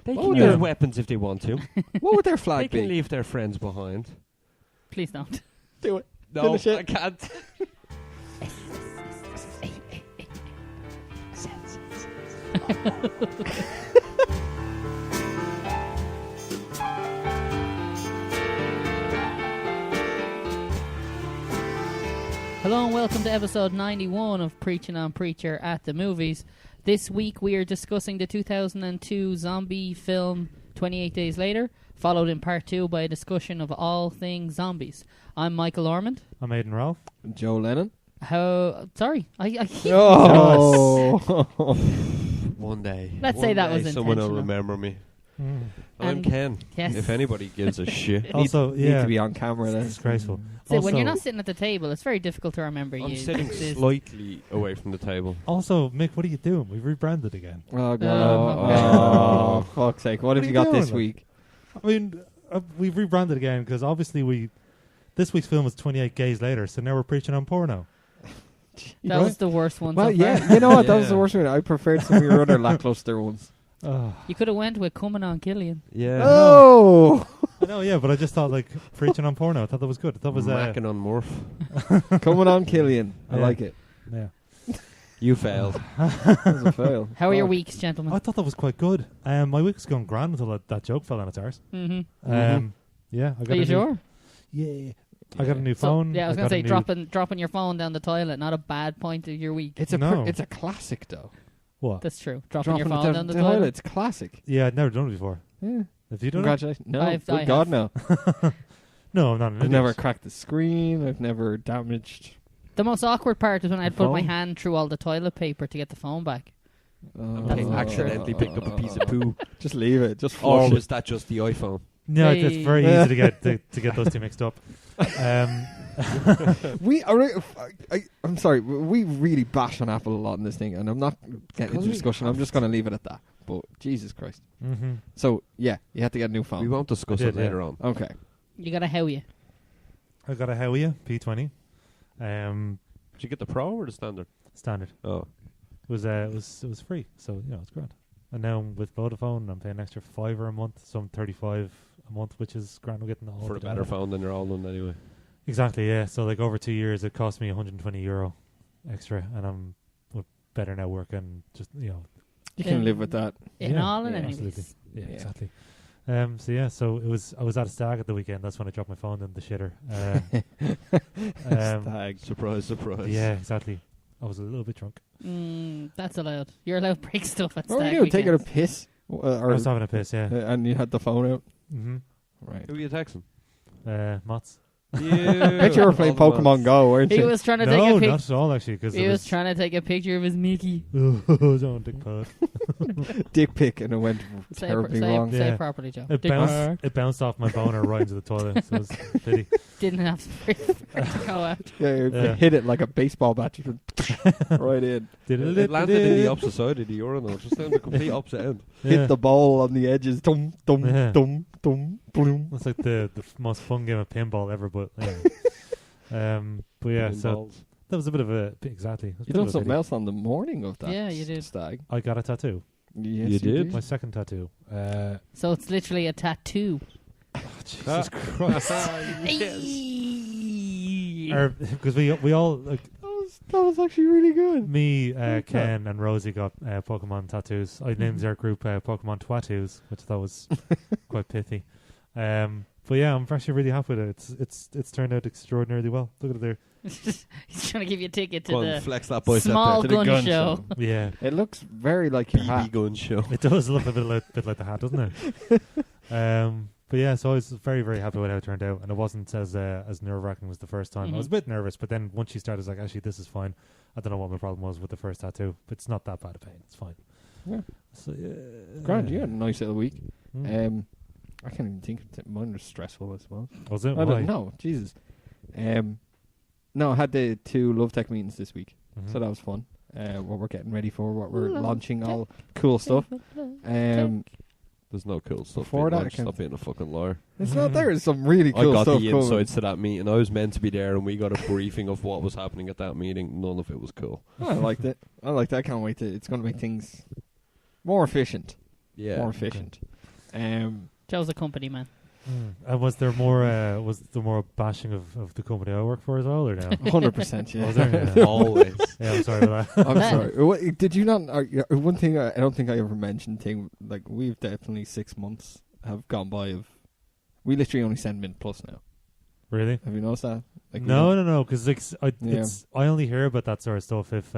They What can would use their- weapons if they want to. What would their They flag can be? leave their friends behind. Please don't. Do it. No, Finish it. I can't. Hello and welcome to episode 91 of Preachin on Preacher at the Movies. This week we are discussing the 2002 zombie film 28 Days Later, followed in part 2 by a discussion of all things zombies. I'm Michael Ormond. I'm Aidan Ralph. Joe Lennon. Sorry, I keep... Oh. One day. Let's say that was someone will intentional. remember me. Mm. I'm And- Ken. Yes. If anybody gives a shit. Also, Need yeah, to be on camera then. it's disgraceful. So when you're Also- not sitting at the table, it's very difficult to remember I'm you. sitting This- slightly away from the table. Also, Mick, what are you doing? We've rebranded again. Oh, God. Oh, Oh, fuck's sake. What have are you you got this doing, week? I mean, we've rebranded again because obviously this week's film was 28 Days Later, so now we're preaching on porno. That was the worst one Well, so far. yeah. You know what? That was Yeah. the worst one. I preferred some of your other lackluster ones. You could have went with Coming on Killian. Yeah. Oh! I know, yeah, but I just thought, like, preaching on porno. I thought that was good. I thought it was, Macking on Morph. Coming on, Killian. I Yeah. like it. yeah. You failed. That was a fail. How are your Fuck. weeks, gentlemen? I thought that was quite good. My week was going grand until that joke fell on its arse. Mm-hmm. Yeah, I got Are you a new, sure? Yeah. I got a new So, phone. yeah, I was going got to a say new- dropping your phone down the toilet, not a bad point of your week. It's a No. it's a classic, though. What? That's true. Dropping your it phone down the toilet. toilet. It's classic. Yeah, I'd never done it before. Yeah. Have you done it? Congratulations. No, I good have. God, no. No, I'm not an I've idiot. never cracked the screen. I've never damaged. The most awkward part is when I'd The put my phone? hand through all the toilet paper to get the phone back. Okay, accidentally picked up a piece of poo. Just leave it. Just Or flush was that just the iPhone? No, Hey. it's very easy to get those two mixed up. it. We are. I'm sorry. We really bash on Apple a lot in this thing, and I'm not getting into discussion. I'm just going to leave it at that. But Jesus Christ. Mm-hmm. So yeah, you had to get a new phone. We won't discuss I did, it later yeah. on. Okay. You got to how you. I got a Howie P20, Did you get the Pro or the Standard? standard. Oh. It was free, so it's grand. And now with Vodafone, I'm paying an extra $5 a month, so I'm 35 a month, which is grand. I'm getting the whole For a bit better of it. phone than your old one anyway. Exactly, yeah. So like over 2 years, it cost me €120 extra, and I'm better now working. Just You can live with that. In Yeah. all and Yeah, anyways. absolutely. Yeah, Yeah. exactly. So I was at a stag at the weekend. That's when I dropped my phone in the shitter. Stag. Surprise, surprise. Yeah, exactly. I was a little bit drunk. That's allowed. You're allowed to break stuff at What were stag you doing? Taking a weekends. piss? I Or, was having a piss, yeah. and you had the phone out? Mm-hmm. Right. Who are you texting? Mott's. I bet you were playing Pokemon Go, weren't He you? was trying to take No, a pic. not at all, actually. Cause He it was trying to take a picture of his Mickey. don't dick pod. Dick pic, and it went terribly wrong. Say Yeah. properly, Joe. It Dick bounced. It bounced off my boner right into the toilet. So it was a pity. didn't have to go out. Yeah, you Yeah. hit it like a baseball bat. Just went right in. It landed in the opposite side of the urinal, just down the complete opposite end. Hit the ball on the edges. Dum, dum, Yeah. dum, dum, boom. It's like the most fun game of pinball ever. But anyway. But yeah, so Balls. that was a bit of a exactly. It was a You bit of done a something pity. else on the morning of that? Yeah, you did. Stag. I got a tattoo. Yes, You did? My second tattoo. So it's literally a tattoo. Jesus Christ. Hey. Because we all like That was actually really good. me, Ken, and Rosie got Pokemon tattoos. I named our group Pokemon Twattoos, which I thought was quite pithy. But yeah, I'm actually really happy with it. It's turned out extraordinarily well. Look at it there. He's trying to give you a ticket to Go on, the flex that bicep small there. To the gun gun show. Yeah, It looks very like your BB hat. gun show. it does look a bit like the hat, doesn't it? But yeah, so I was very, very happy with how it turned out, and it wasn't as nerve-wracking as the first time. I was a bit nervous, but then once she started, I was like, actually, this is fine. I don't know what my problem was with the first tattoo, but it's not that bad a pain. It's fine. Yeah. So yeah, Grand, you had a nice little week. Mm. I can't even think of it. Mine was stressful, I suppose. Was it? I Why? don't know. Jesus. No, I had the 2 Love Tech meetings this week, Mhm. so that was fun. What we're getting ready for, what we're launching, all cool stuff. There's no cool stuff. Before that, I launched. can't- Stop being a fucking liar. It's not there. There's some really cool I got stuff the coming. insights to that meeting. I was meant to be there, and we got a briefing of what was happening at that meeting. None of it was cool. I liked it. I can't wait to. It's going to make things more efficient. Yeah. More efficient. Joe's a company man. And was there more bashing of the company I work for as well, or no? 100%, yeah. Was there? Yeah. Always. Yeah, I'm sorry about that. I'm sorry. What, did you not? One thing I don't think I ever mentioned. Like we've definitely 6 months have gone by of. We literally only send Mint Plus now. Really? Have you noticed that? Like No. Because I only hear about that sort of stuff if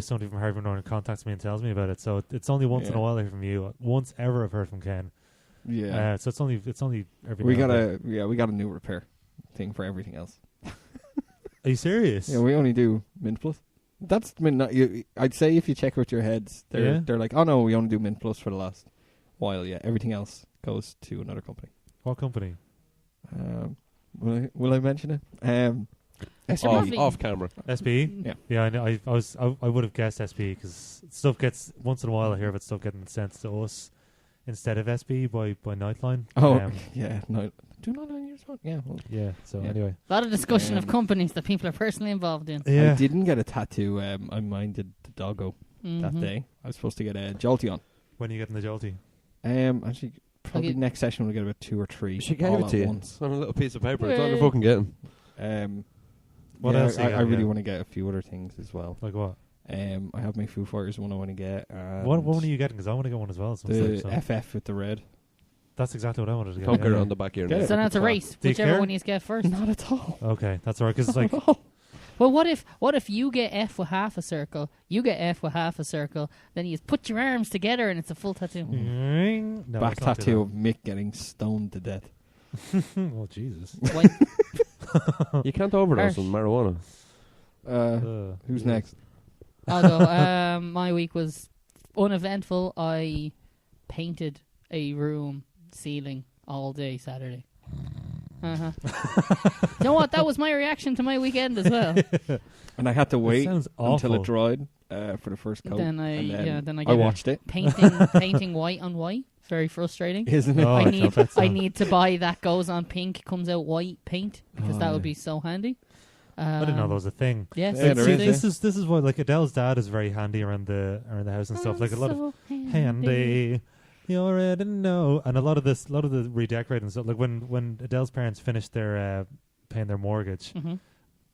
somebody from Harvard Northern contacts me and tells me about it. So it's only once in a while I hear from you. Once ever I've heard from Ken. Yeah. So it's only every. We got a new repair thing for everything else. Are you serious? Yeah, we only do Mint Plus. I'd say if you check with your heads, they're like, oh no, we only do Mint Plus for the last while. Yeah, everything else goes to another company. What company? Will I mention it? Off camera. SB? Yeah. Yeah, I know. I would have guessed SB because stuff gets once in a while I hear about stuff getting sent to us instead of SB by Nightline. Oh, yeah. No, do not on your phone. Yeah. Well, yeah. So yeah. anyway, A lot of discussion of companies that people are personally involved in. yeah. I didn't get a tattoo. I minded the doggo that day. I was supposed to get a Jolteon. When are you getting the Jolty? Actually, probably next session we'll get about 2 or 3. She gave all it to at you once. on a little piece of paper. It's all you're fucking getting. What else? I really want to get a few other things as well. Like what? I have my Foo Fighters one I want to get. What one are you getting? Because I want to get one as well. The So. FF with the red. That's exactly what I wanted to get. Conquer it on the back of your Get neck. it. So now it's a race. Do you Whichever care? one you get first. Not at all. Okay, that's alright. Because it's like, Well, what if you get F with half a circle, you get F with half a circle, then you just put your arms together and it's a full tattoo. no, Back let's not do tattoo of Mick getting stoned to death. that. Oh Jesus! White. You can't overdose on marijuana. Who's yeah. next? I'll go. My week was uneventful. I painted a room ceiling all day Saturday. You know what? That was my reaction to my weekend as well. And I had to wait sounds until it awful. dried for the first coat. Then and I I get watched it. painting white on white. Very frustrating. Isn't it? Oh, I need to buy that goes on pink, comes out white paint because that would be so handy. I didn't know that was a thing. Yes, Yeah, there it's is, a This is what like Adele's dad is very handy around the house and stuff. Like a lot of handy. You already know, and a lot of the redecorating stuff. Like when Adele's parents finished their paying their mortgage,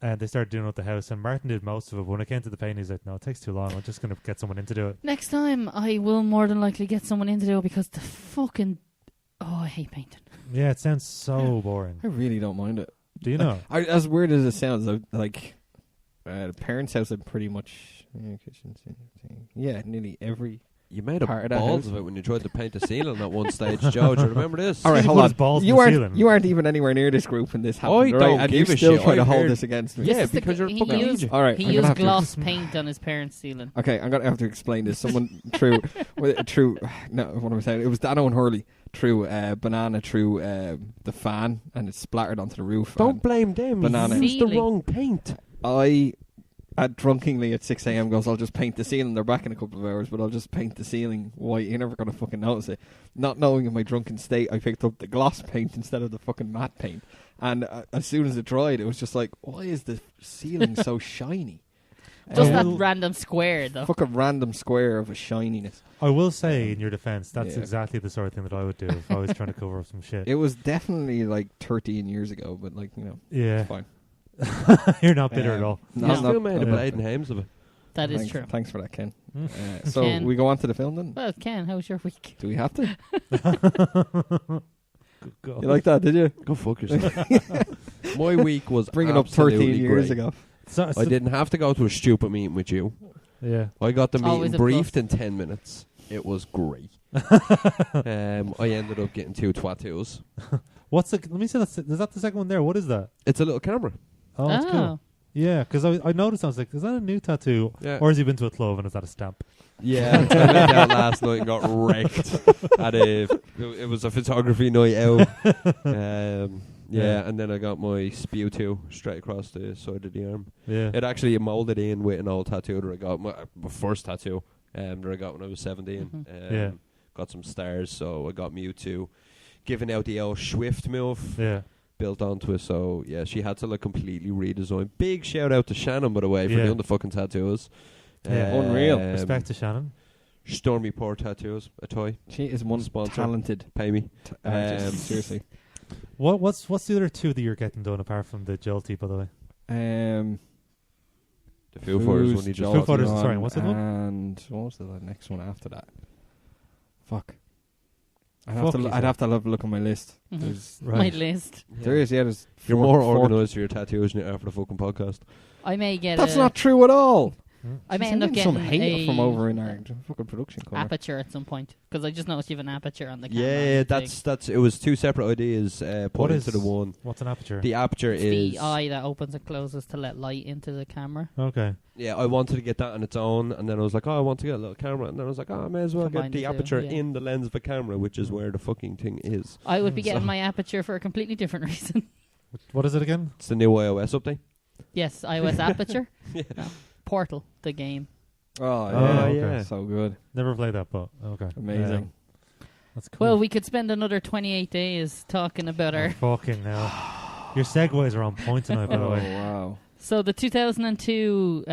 and they started doing up the house, and Martin did most of it. But when it came to the painting, he's like, "No, it takes too long. I'm just going to get someone in to do it." Next time, I will more than likely get someone in to do it because the fucking I hate painting. Yeah, it sounds so boring. I really don't mind it. Do you know? As weird as it sounds, like the parents' house, I'm pretty much kitchen thing. Yeah, nearly every. You made Part a of that balls house. of it when you tried to paint the ceiling at one stage, Joe. Do you remember this? All right, He hold put on. his balls in You the aren't ceiling. you aren't even anywhere near this group when this happened. I right? don't and give you a still shit. try to I've hold heard- this against me. Yeah, This is because you're he fucking used, idiot. All right, he I'm gonna used have to- gloss paint on his parents' ceiling. Okay, I'm gonna have to explain this. Someone threw. No, what am I saying? It was Dano and Hurley threw banana through the fan, and it splattered onto the roof. Don't and blame them. Banana. You used the Ceiling. wrong paint. I, drunkenly at 6 a.m. goes, I'll just paint the ceiling. They're back in a couple of hours, but I'll just paint the ceiling white. You're never gonna fucking notice it. Not knowing in my drunken state, I picked up the gloss paint instead of the fucking matte paint. And as soon as it dried, it was just like, why is the ceiling so shiny? Just that Well- random square, though. Fucking random square of a shininess. I will say, in your defense, that's Yeah. exactly the sort of thing that I would do if I was trying to cover up some shit. It was definitely like 13 years ago, but like, Yeah, it's fine. you're not bitter at all. No, You I'm still not- made a I'm not- Bladen Hames of it. That is thanks, true. Thanks for that, Ken. Hmm. So Ken. we go on to the film then? Well, Ken, how was your week? Do we have to? Good God. You like that, did you? Go fuck yourself. My week was Bringing up 13 absolutely years great. ago. I didn't have to go to a stupid meeting with you. Yeah. I got the Always meeting a briefed plus. in 10 minutes. It was great. I ended up getting 2 tattoos. What's the? Let me see. Is that the second one there? What is that? It's a little camera. Oh, that's cool. Yeah, because I noticed. I was like, is that a new tattoo? Yeah. Or has he been to a club and is that a stamp? Yeah, I went out last night and got wrecked. It was a photography night out. Yeah. And then I got my spew too straight across the side of the arm. Yeah. It actually molded in with an old tattoo that I got, my first tattoo that I got when I was 17. Yeah. Got some stars, so I got Mewtwo. Giving out the old Swift move. Yeah. Built onto it, so yeah, she had to like completely redesign. Big shout out to Shannon, by the way, for Yeah. doing the fucking tattoos. Yeah, unreal. Respect to Shannon. Stormy Poor Tattoos, a toy. She is one Sponsor. talented Pay me. artist. Seriously. What's the other two that you're getting done apart from the Jolty, by the way? The Foo Fighters one he just Foo Fighters, John, sorry, what's the one? And what was the next one after that? Fuck. I'd Fuck, have to have a look on my list. Mhm. There's, Right. My list. There is, yeah. There's You're four- more four- organised for your tattoos than after the fucking podcast. I may get That's a not true at all. I may She's end up getting getting some hate a from over in our fucking production corner. aperture at some point because I just noticed you have an aperture on the camera. Yeah, that's. It was two separate ideas put What into is- the one. What's an aperture? The aperture It's is. the eye that opens and closes to let light into the camera. Okay. Yeah, I wanted to get that on its own, and then I was like, oh, I want to get a little camera, and then I was like, oh, I may as well Combine get the the two, aperture yeah. in the lens of a camera, which is where the fucking thing is. I would be Mm. getting So- my aperture for a completely different reason. What is it again? It's the new iOS update. Yes, iOS aperture. Yeah. No. Portal, the game. Oh, yeah. yeah. So good. Never played that, but okay. Amazing. That's cool. Well, we could spend another 28 days talking about our. Fucking hell. Your segues are on point tonight, by the Oh, way. wow. So the 2002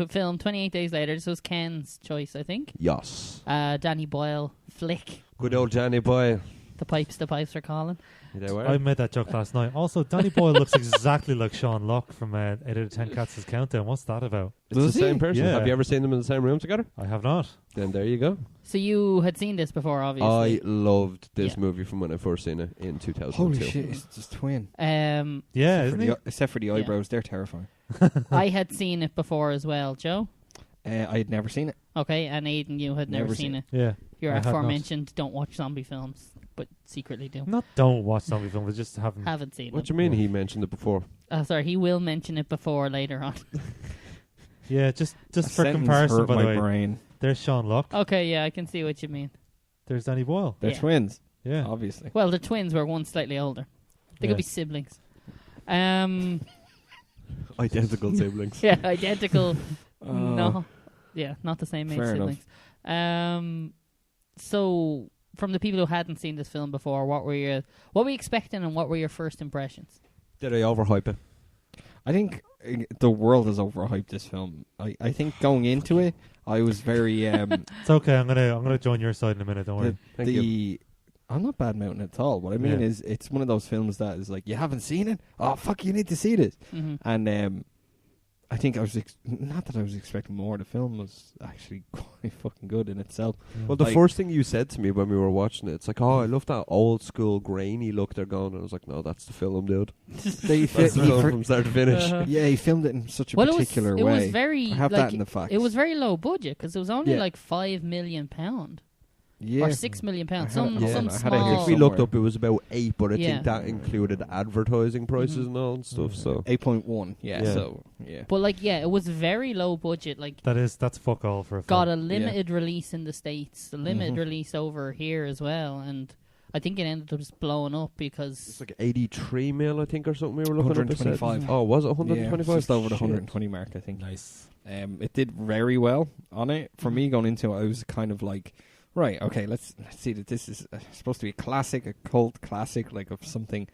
film, 28 Days Later. This was Ken's choice, I think. Yes. Danny Boyle flick. Good old Danny Boyle. The pipes are calling. You know where? I made that joke last night. Also, Danny Boyle looks exactly like Sean Locke from 8 out of 10 Cats' Countdown. What's that about? It's Does the he? same person. Yeah. Have you ever seen them in the same room together? I have not. Then there you go. So you had seen this before, obviously. I loved this Yeah. movie from when I first seen it in 2002. Holy shit, it's just twin. Yeah, isn't he? Except for the eyebrows, they're terrifying. I had seen it before as well, Joe. I had never seen it. Okay, and Aiden, you had never Never seen seen it. Yeah. Your I had not. aforementioned don't watch zombie films, but secretly do. Not don't watch zombie films, I just haven't. Haven't seen What it. do you mean he mentioned it before? Sorry, he will mention it before later on. Yeah, just A for sentence comparison, hurt by the my way. brain. There's Sean Locke. Okay, yeah, I can see what you mean. There's Danny Boyle. They're Yeah. twins, Yeah. obviously. Well, the twins were one slightly older. They Yeah. could be siblings. Identical siblings. Yeah, identical. Oh. No, yeah, not the same age Fair siblings. So from the people who hadn't seen this film before, what were you expecting, and what were your first impressions? Did I overhype it? I think the world has overhyped this film. I think going into it, I was very It's okay. I'm gonna join your side in a minute. Don't worry. Thank you. the. I'm not bad mounting at all. What I mean Yeah. is, it's one of those films that is like, you haven't seen it? Oh fuck, you need to see this. Mm-hmm. And I think I was not that I was expecting more. The film was actually quite fucking good in itself. Well, the Like- first thing you said to me when we were watching it, it's like, oh, I love that old school grainy look they're going. And I was like, no, that's the film, dude. They That's the film from start to finish. Uh-huh. yeah, he filmed it in such a Well, particular it way. was very. I have like, that in the facts. It was very low budget because it was only Yeah. like £5 million yeah. or £6 million. I had Some it- yeah, some I had it here small. We looked somewhere. up, it was about 8, but I Yeah. think that included advertising prices Mhm. and all and stuff. So 8.1. Yeah, Yeah. so yeah. But like, yeah, it was very low budget. Like, That's fuck all for a film. got a limited release in the States, a limited Mhm. release over here as well, and I think it ended up just blowing up it's because like 83 mil, I think, or something. We were looking at. 125. Oh, was it Yeah, 125? just over the Shit. 120 mark, I think. Nice. It did very well on it. For Mm-hmm. me, going into it, I was kind of like, right, okay, let's see that this is supposed to be a classic, a cult classic, like of something.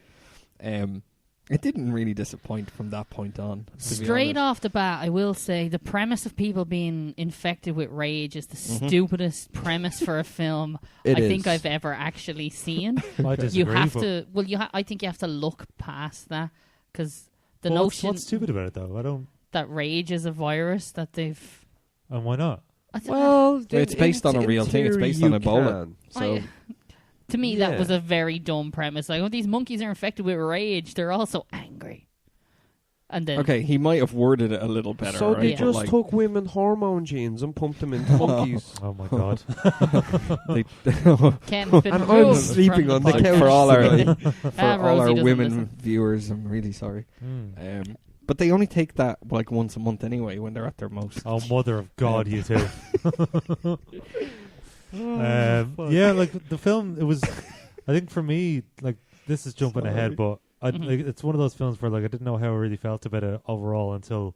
It didn't really disappoint from that point on. to be straight honest. off the bat, I will say the premise of people being infected with rage is the Mhm. stupidest premise for a film It I is. think I've ever actually seen. I disagree. You have but to. Well, I think you have to look past that because the Well, notion What's stupid about it though? I don't. that rage is a virus that they've. And why not? I don't know. Well, It's based on a real thing. It's based on Ebola. So To me, Yeah. that was a very dumb premise. Like, oh, these monkeys are infected with rage. They're also angry. And then, okay, he might have worded it a little better. So right? they Yeah. But, just like, took women hormone genes and pumped them into monkeys. Oh my god. they, Ken's been And I'm removed sleeping from on the podcast. couch for all our today. for Ah, all Rosie our doesn't women listen. viewers, I'm really sorry. Hmm. But they only take that like once a month anyway when they're at their most. Oh mother of God, you two. Oh, Yeah, like the film. It was. I think for me, like this is jumping ahead, but Mhm. like, it's one of those films where like I didn't know how I really felt about it overall until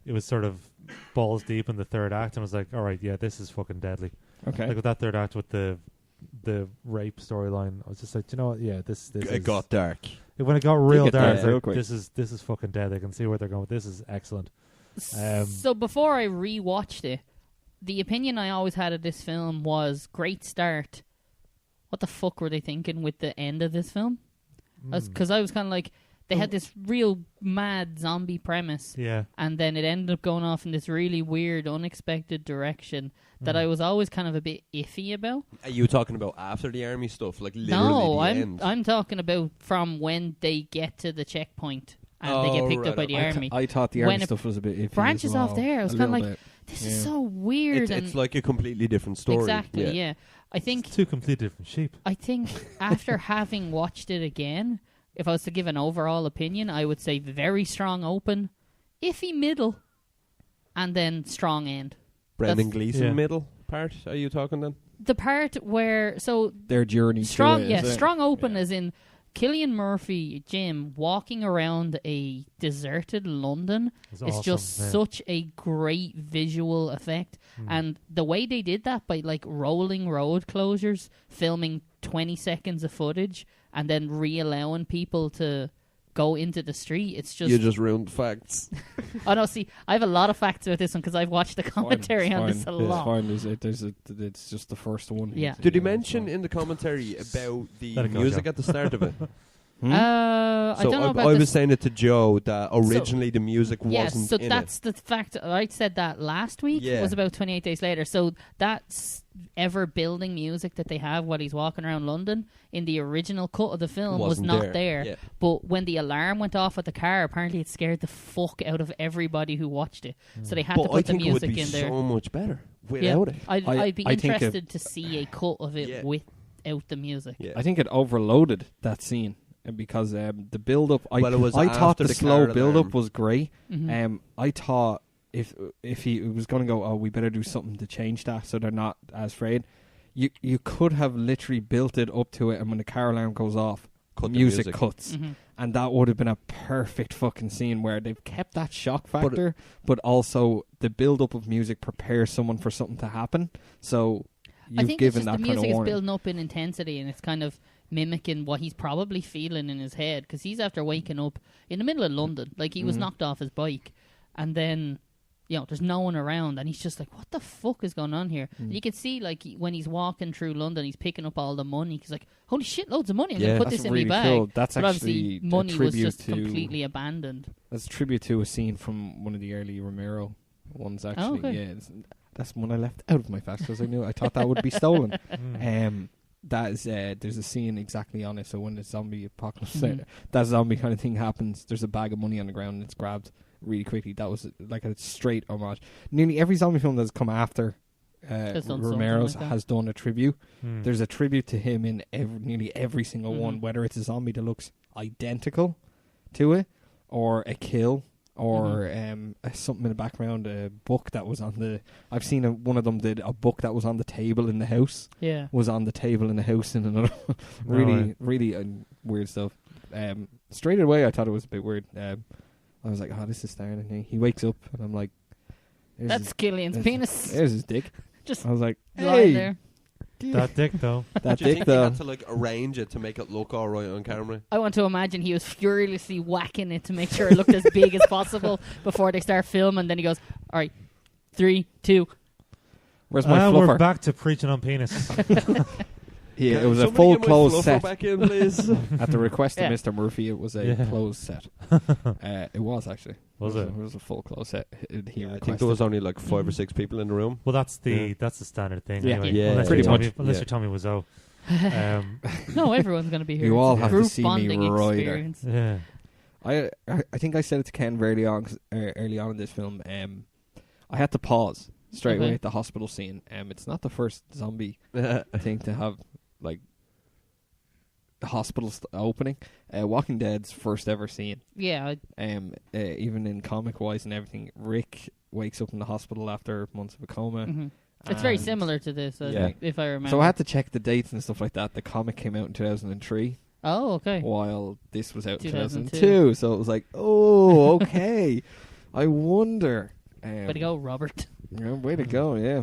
it was sort of balls deep in the third act, and I was like, all right, yeah, this is fucking deadly. Okay. Like with that third act with the rape storyline, I was just like, you know what? Yeah, this It is, got dark. when it got real get dark. dark it's real like, quick. this is fucking dead. I can see where they're going. This is excellent. So before I rewatched it, the opinion I always had of this film was great start. What the fuck were they thinking with the end of this film? Because I was kind of like, they had this real mad zombie premise, and then it ended up going off in this really weird, unexpected direction that I was always kind of a bit iffy about. Are you talking about after the army stuff, like literally No, the end? I'm talking about from when they get to the checkpoint and they get picked up by the army. I thought the army stuff was a bit iffy. Branches as well, off there. I was kind of like, this is so weird. It's like a completely different story. Exactly, yeah. I think It's two completely different sheep. I think after having watched it again, if I was to give an overall opinion, I would say very strong open, iffy middle, and then strong end. Brendan Gleeson middle part, are you talking then? The part where their journey strong, to it, strong open as in Cillian Murphy, Jim, walking around a deserted London. It's awesome, just such a great visual effect, and the way they did that by like rolling road closures, filming 20 seconds of footage, and then re-allowing people to go into the street. It's just... You just ruined facts. Oh, no, see, I have a lot of facts about this one because I've watched the commentary on this a lot. It's just the first one. Yeah. Did he mention in the commentary about the music at the start of it? I don't know about I was saying it to Joe that originally the music wasn't yes, so in that's the fact. I said that last week was about 28 Days Later. So that's ever-building music that they have while he's walking around London in the original cut of the film was not there. Yeah. But when the alarm went off at the car, apparently it scared the fuck out of everybody who watched it. So they had to put the music in there. So much better without it. I'd be interested to see a cut of it without the music. Yeah. I think it overloaded that scene. Because the build-up, I thought the slow build-up was great. I thought if he was going to go, we better do something to change that so they're not as afraid. You could have literally built it up to it, and when the car alarm goes off, music cuts. And that would have been a perfect fucking scene where they've kept that shock factor, but also the build-up of music prepares someone for something to happen. So I think given it's just that the kind of music is warning. building up in intensity, and it's kind of mimicking what he's probably feeling in his head, because he's after waking up in the middle of London, like he was knocked off his bike, and then there's no one around, and he's just like, what the fuck is going on here? And you can see like when he's walking through London, he's picking up all the money. He's like, holy shit, loads of money, I'm gonna put this in my bag. Cool. That's but actually obviously money was just to completely abandoned. That's a tribute to a scene from one of the early Romero ones, actually. Okay. That's one I left out of my facts because I thought that would be stolen. That is there's a scene exactly on it. So when the zombie apocalypse, that zombie kind of thing happens, there's a bag of money on the ground and it's grabbed really quickly. That was like a straight homage. Nearly every zombie film that's come after Romero's has done a tribute. There's a tribute to him in nearly every single one, whether it's a zombie that looks identical to it, or a kill, or something in the background, a book that was on the... I've seen one of them did a book that was on the table in the house. Yeah. Was on the table in the house in another... really weird stuff. Straight away, I thought it was a bit weird. I was like, this is starting. And he wakes up, and I'm like... That's Cillian's penis. There's his dick. Just I was like, lying there. That dick, though. That Do you dick, think though. he had to like arrange it to make it look all right on camera? I want to imagine he was furiously whacking it to make sure it looked as big as possible before they start filming. Then he goes, all right, 3, 2. Where's my And fluffer? we're back to preaching on penis. Yeah, it was a full closed set. Back in, please. At the request of Yeah. Mr. Murphy, it was a closed set. It was actually. Was it? It was a full closed set. I think there was only like 5 or 6 people in the room. Well, that's the standard thing. Yeah. Anyway. Yeah, Unless pretty you're much. Tommy, unless you're Tommy Wiseau. No, everyone's going to be here. You all It's a have to group see me bonding rider. experience. Yeah. I think I said it to Ken very early on in this film. I had to pause straight away at the hospital scene. It's not the first zombie thing to have like the hospital opening. Walking Dead's first ever scene. Yeah. Even in comic wise and everything, Rick wakes up in the hospital after months of a coma. It's very similar to this, if I remember. So I had to check the dates and stuff like that. The comic came out in 2003. Oh, okay. While this was out in 2002. 2002. So it was like, oh, okay. I wonder. Way to go, Robert. Yeah, way to go, yeah.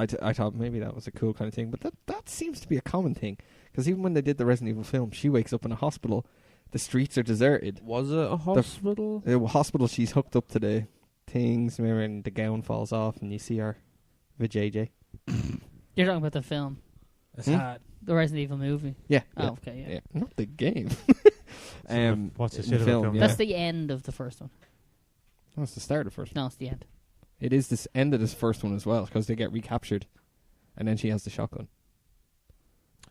I thought maybe that was a cool kind of thing. But that seems to be a common thing. Because even when they did the Resident Evil film, she wakes up in a hospital. The streets are deserted. Was it a hospital? The hospital she's hooked up to things. Remember, and the gown falls off, and you see her vajayjay. You're talking about the film, It's Hmm? hard. the Resident Evil movie. Yeah. Oh, yeah. okay, yeah. Yeah, not the game. What's the in shit of the film? yeah. That's the end of the first one. That's the start of the first one. No, it's the end. It is this end of this first one as well, because they get recaptured, and then she has the shotgun.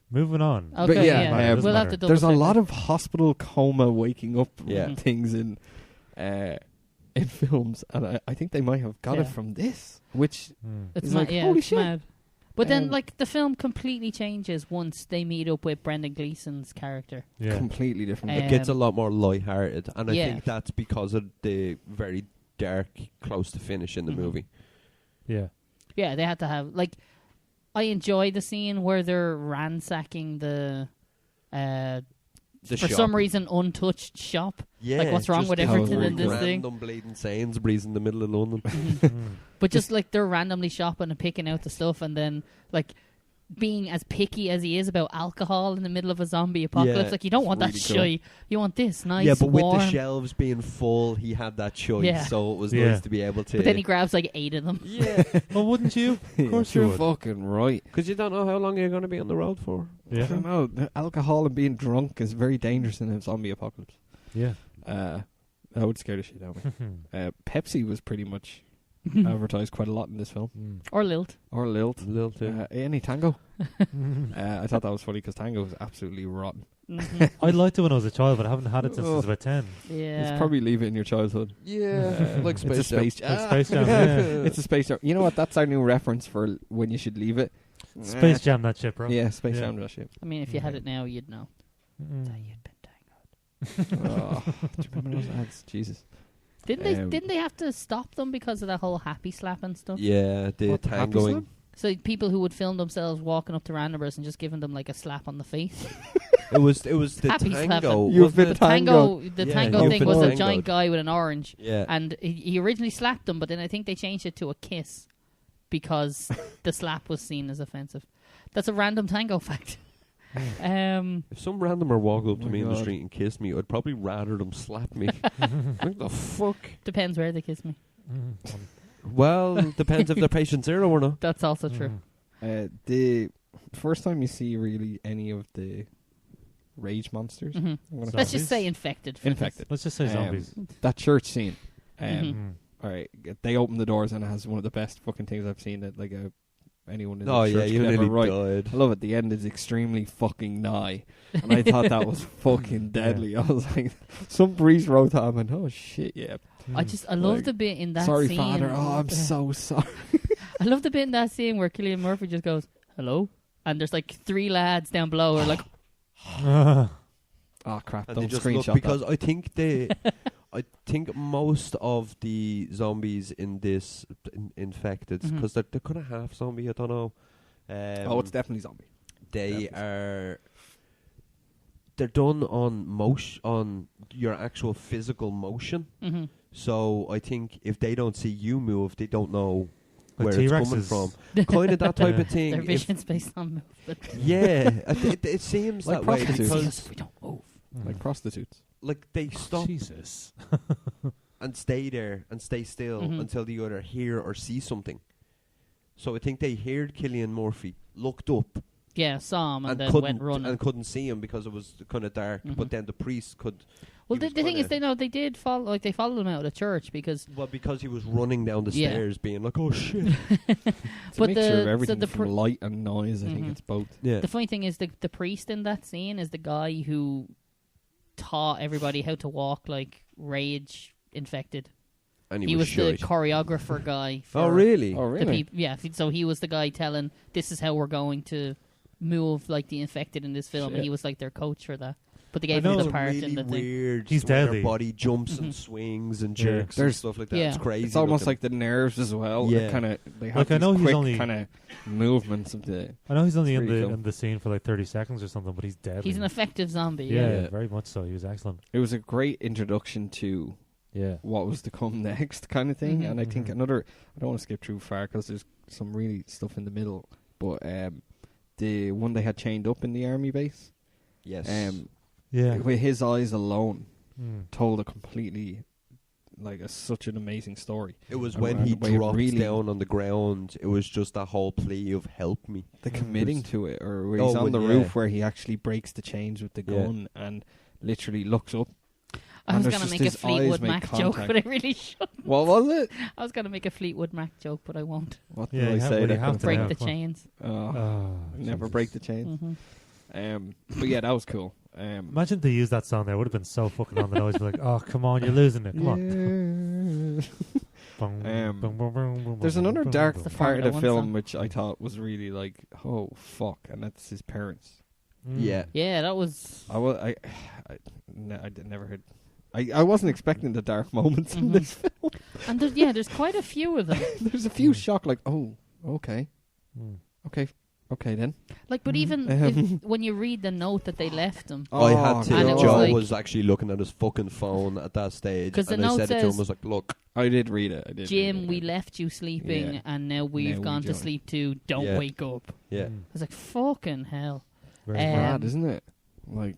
Moving on. Okay, yeah, yeah. um, We'll have to double There's a check lot that. of hospital coma, waking up Yeah. things in films, and I think they might have got Yeah. it from this, which Mm. It's It's mad, like, yeah, holy it's shit. mad. But then, Um, like, the film completely changes once they meet up with Brendan Gleeson's character. Yeah. completely different. Um, It gets a lot more light-hearted, and I yeah. think that's because of the very dark, close to finish in the Mhm. movie. Yeah. Yeah, they had to have, like, I enjoy the scene where they're ransacking the The for shop. some reason untouched shop. Yeah, like, what's wrong just with the everything in this thing? Random bleeding Sainsbury's in the middle of London. Mm. But just like they're randomly shopping and picking out the stuff, and then like being as picky as he is about alcohol in the middle of a zombie apocalypse, Yeah, like you don't it's want really that cool. shy. You want this nice, yeah, but warm. with the shelves being full, he had that choice, Yeah. so it was Yeah. nice to be able to. But then he grabs like 8 of them. yeah, Well, wouldn't you? Of course you You're would. fucking right. because you don't know how long you're going to be on the road for. I Yeah. don't know. The alcohol and being drunk is very dangerous in a zombie apocalypse. Yeah. That would scare the shit out of me. Pepsi was pretty much advertised quite a lot in this film. Mm. Or Lilt. Or Lilt. Little too. Any Tango. I thought that was funny because Tango was absolutely rotten. Mhm. I liked it when I was a child, but I haven't had it since I was Oh. about 10. Yeah. It's probably leave it in your childhood. Yeah, like It's Space a space Jam. jam. Like Space Jam, yeah. It's a Space Jam. You know what? That's our new reference for when you should leave it. Space Jam, that shit, bro. Yeah, Space Yeah. Jam, that shit. I mean, if you had it now, you'd know Mm. that you'd been tangled. Oh, do you remember those ads? Jesus. Didn't they have to stop them because of that whole happy slap and stuff? Yeah, the What, Happy tangoing. Slap? So people who would film themselves walking up to randomers and just giving them like a slap on the face. It was the Happy tango. slapping. You've wasn't been it? Tango, the Yeah, tango you've thing been was a tangoed. giant guy with an orange. Yeah, And he originally slapped him, but then I think they changed it to a kiss because the slap was seen as offensive. That's a random tango fact. if some randomer walked up Oh to my me in the God. street and kissed me, I'd probably rather them slap me. What the fuck? Depends where they kiss me. Mm. Well, depends if they're patient zero or not. That's also true. The first time you see really any of the rage monsters, hmm I'm gonna Let's call just say infected. for infected. Let's just say Um, zombies. That church scene. Mhm. Mm. All right, they open the doors and it has one of the best fucking things I've seen that like anyone in Oh the yeah, church you could ever nearly write. died. I love it. The end is extremely fucking nigh, and I thought that was fucking deadly. I was like, some priest wrote that, and oh shit, yeah. Mm. I love Like, the bit in that sorry, scene. Father. Oh, I'm so sorry. I love the bit in that scene where Cillian Murphy just goes, "Hello," and there's like 3 lads down below who are like, Oh crap! And Don't they just screenshot look because that. I think most of the zombies in this infected Mhm. because they're kind of half zombie. I don't know. Oh, it's definitely zombie. They definitely. are. They're done on motion, on your actual physical motion. mm-hmm. So I think if they don't see you move, they don't know Like where it's coming T-Rexes. from. Kind of that type Yeah. of thing. Their If- vision's based on movement. yeah, it seems Like that way prostitutes. because we don't move. Like prostitutes. like they stop Jesus. and stay there and stay still Mhm. until they either hear or see something. So I think they heard Cillian Murphy, looked up, Yeah, saw him and, and then went running. couldn't see him because it was kind of dark. Mhm. But then the priest could. Well, he the was thing is, kinda- they did follow. Like they followed him out of church because Well, because he was running down the Yeah. stairs, being like, "Oh shit!" It's But a mixture the- of so everything the from light and noise. I think Mhm. it's both. Yeah, the funny thing is the priest in that scene is the guy who taught everybody how to walk like rage infected. and He was the shite. choreographer guy. For Oh really? Oh The really? so he was the guy telling this is how we're going to move like the infected in this film, and Shit. he was like their coach for that. But they I gave know him It's the a part really in the thing. weird. He's where their deadly. body jumps Mhm. and swings and Yeah. jerks and There's- stuff like that. yeah. It's crazy. It's almost looking. like the nerves as well. Yeah. Kind of. They have Like, I these know he's quick only- kind of movements of the. I know he's only in It's pretty the cool. in the scene for like 30 seconds or something, but he's dead. He's an effective zombie. yeah, Yeah. very much so. He was excellent. It was a great introduction to Yeah. what was to come next, kind of thing. Mhm. And I think Mhm. another. I don't want to skip too far because there's some really stuff in the middle. But the one they had chained up in the army base, yes. Yeah. with his eyes alone, Mm. told a completely such an amazing story. It was And- when and he the way it drops really- down on the ground. It was just that whole plea of "help me." The committing to it, or where Oh, he's on the yeah. roof where he actually breaks the chains with the Yeah. gun and literally looks up. I And was there's going to just make a his eyes Fleetwood make Mac joke, contact. but I really shouldn't. What was it? I was going to make a Fleetwood Mac joke, but I won't. What Yeah, did I you say? well, you that have could've to Break now, the come on. chains. Oh, Oh, never Jesus. break the chains. Hmm. But yeah, that was cool. Imagine they used that song there. It would have been so fucking on the nose. Be like, oh, come on, you're losing it. Come on. Boom, Um, boom, boom, boom, boom, There's boom, another boom, dark boom, the boom. part of the Formula One film song. which I thought was really like, oh fuck, and that's his parents. Yeah, Yeah, that was... Never heard. I wasn't expecting the dark moments in Mhm. this film. And there's quite a few of them. There's a few shock, like, oh, okay, Mm. okay then. Like, but even when you read the note that they left him, I had to. And it was Joe like- was actually looking at his fucking phone at that stage, 'Cause the and I note said it to him, says- was like, "Look, I did read it. I did. Jim, read it. we left you sleeping, Yeah. and now we've Now we gone to don't. sleep too. Don't Yeah. wake up. yeah." Mm. I was like, fucking hell. Very Um, Bad, isn't it? Like,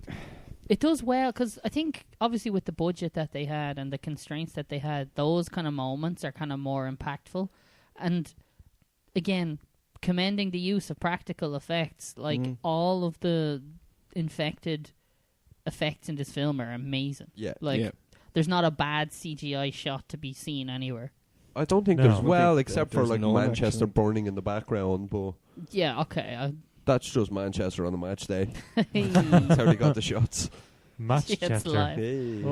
It does well, because I think, obviously, with the budget that they had and the constraints that they had, those kind of moments are kind of more impactful. And, again, commending the use of practical effects, like, all of the infected effects in this film are amazing. Yeah. Like, yeah. there's not a bad CGI shot to be seen anywhere. I don't think No. there's I don't well, think except for there's like none, Manchester actually. burning in the background, but Yeah, okay. that's just Manchester on a match day. Hey. That's how they got the shots. Match It's Chester. live. Hey.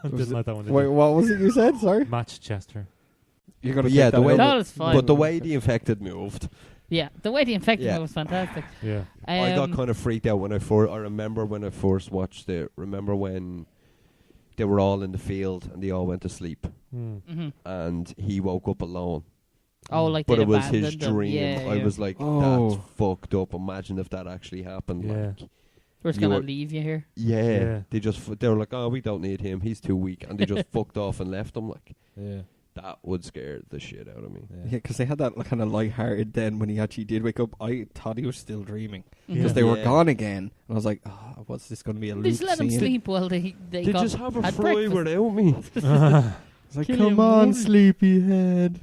Didn't like that one. Did Wait, you? what was it you said? Sorry. Match Chester. You're gonna But yeah, take the that way out? That was fine. But the way the infected moved, Yeah, the way the infected Yeah. was fantastic. Yeah. I got Um, kind of freaked out when I remember when I first watched it. Remember when they were all in the field and they all went to sleep, Mm. mhm. and he woke up alone. Oh, like But they'd it was his abandoned them. dream. Yeah, I yeah. was like, Oh. that's fucked up. Imagine if that actually happened. Yeah. Like, We're just you gonna were- leave you here. yeah. They were like, oh, we don't need him. He's too weak, and they just fucked off and left him. Like Yeah. that would scare the shit out of me. Yeah, because they had that kind of light-hearted then when he actually did wake up. I thought he was still dreaming Mhm. because Yeah. they were Yeah. gone again, and I was like, "Oh, what's this going to be a They loop just let him scene?" sleep while they They got just have a had fry breakfast. without me. It's like, Kill come him, on, woman." sleepyhead.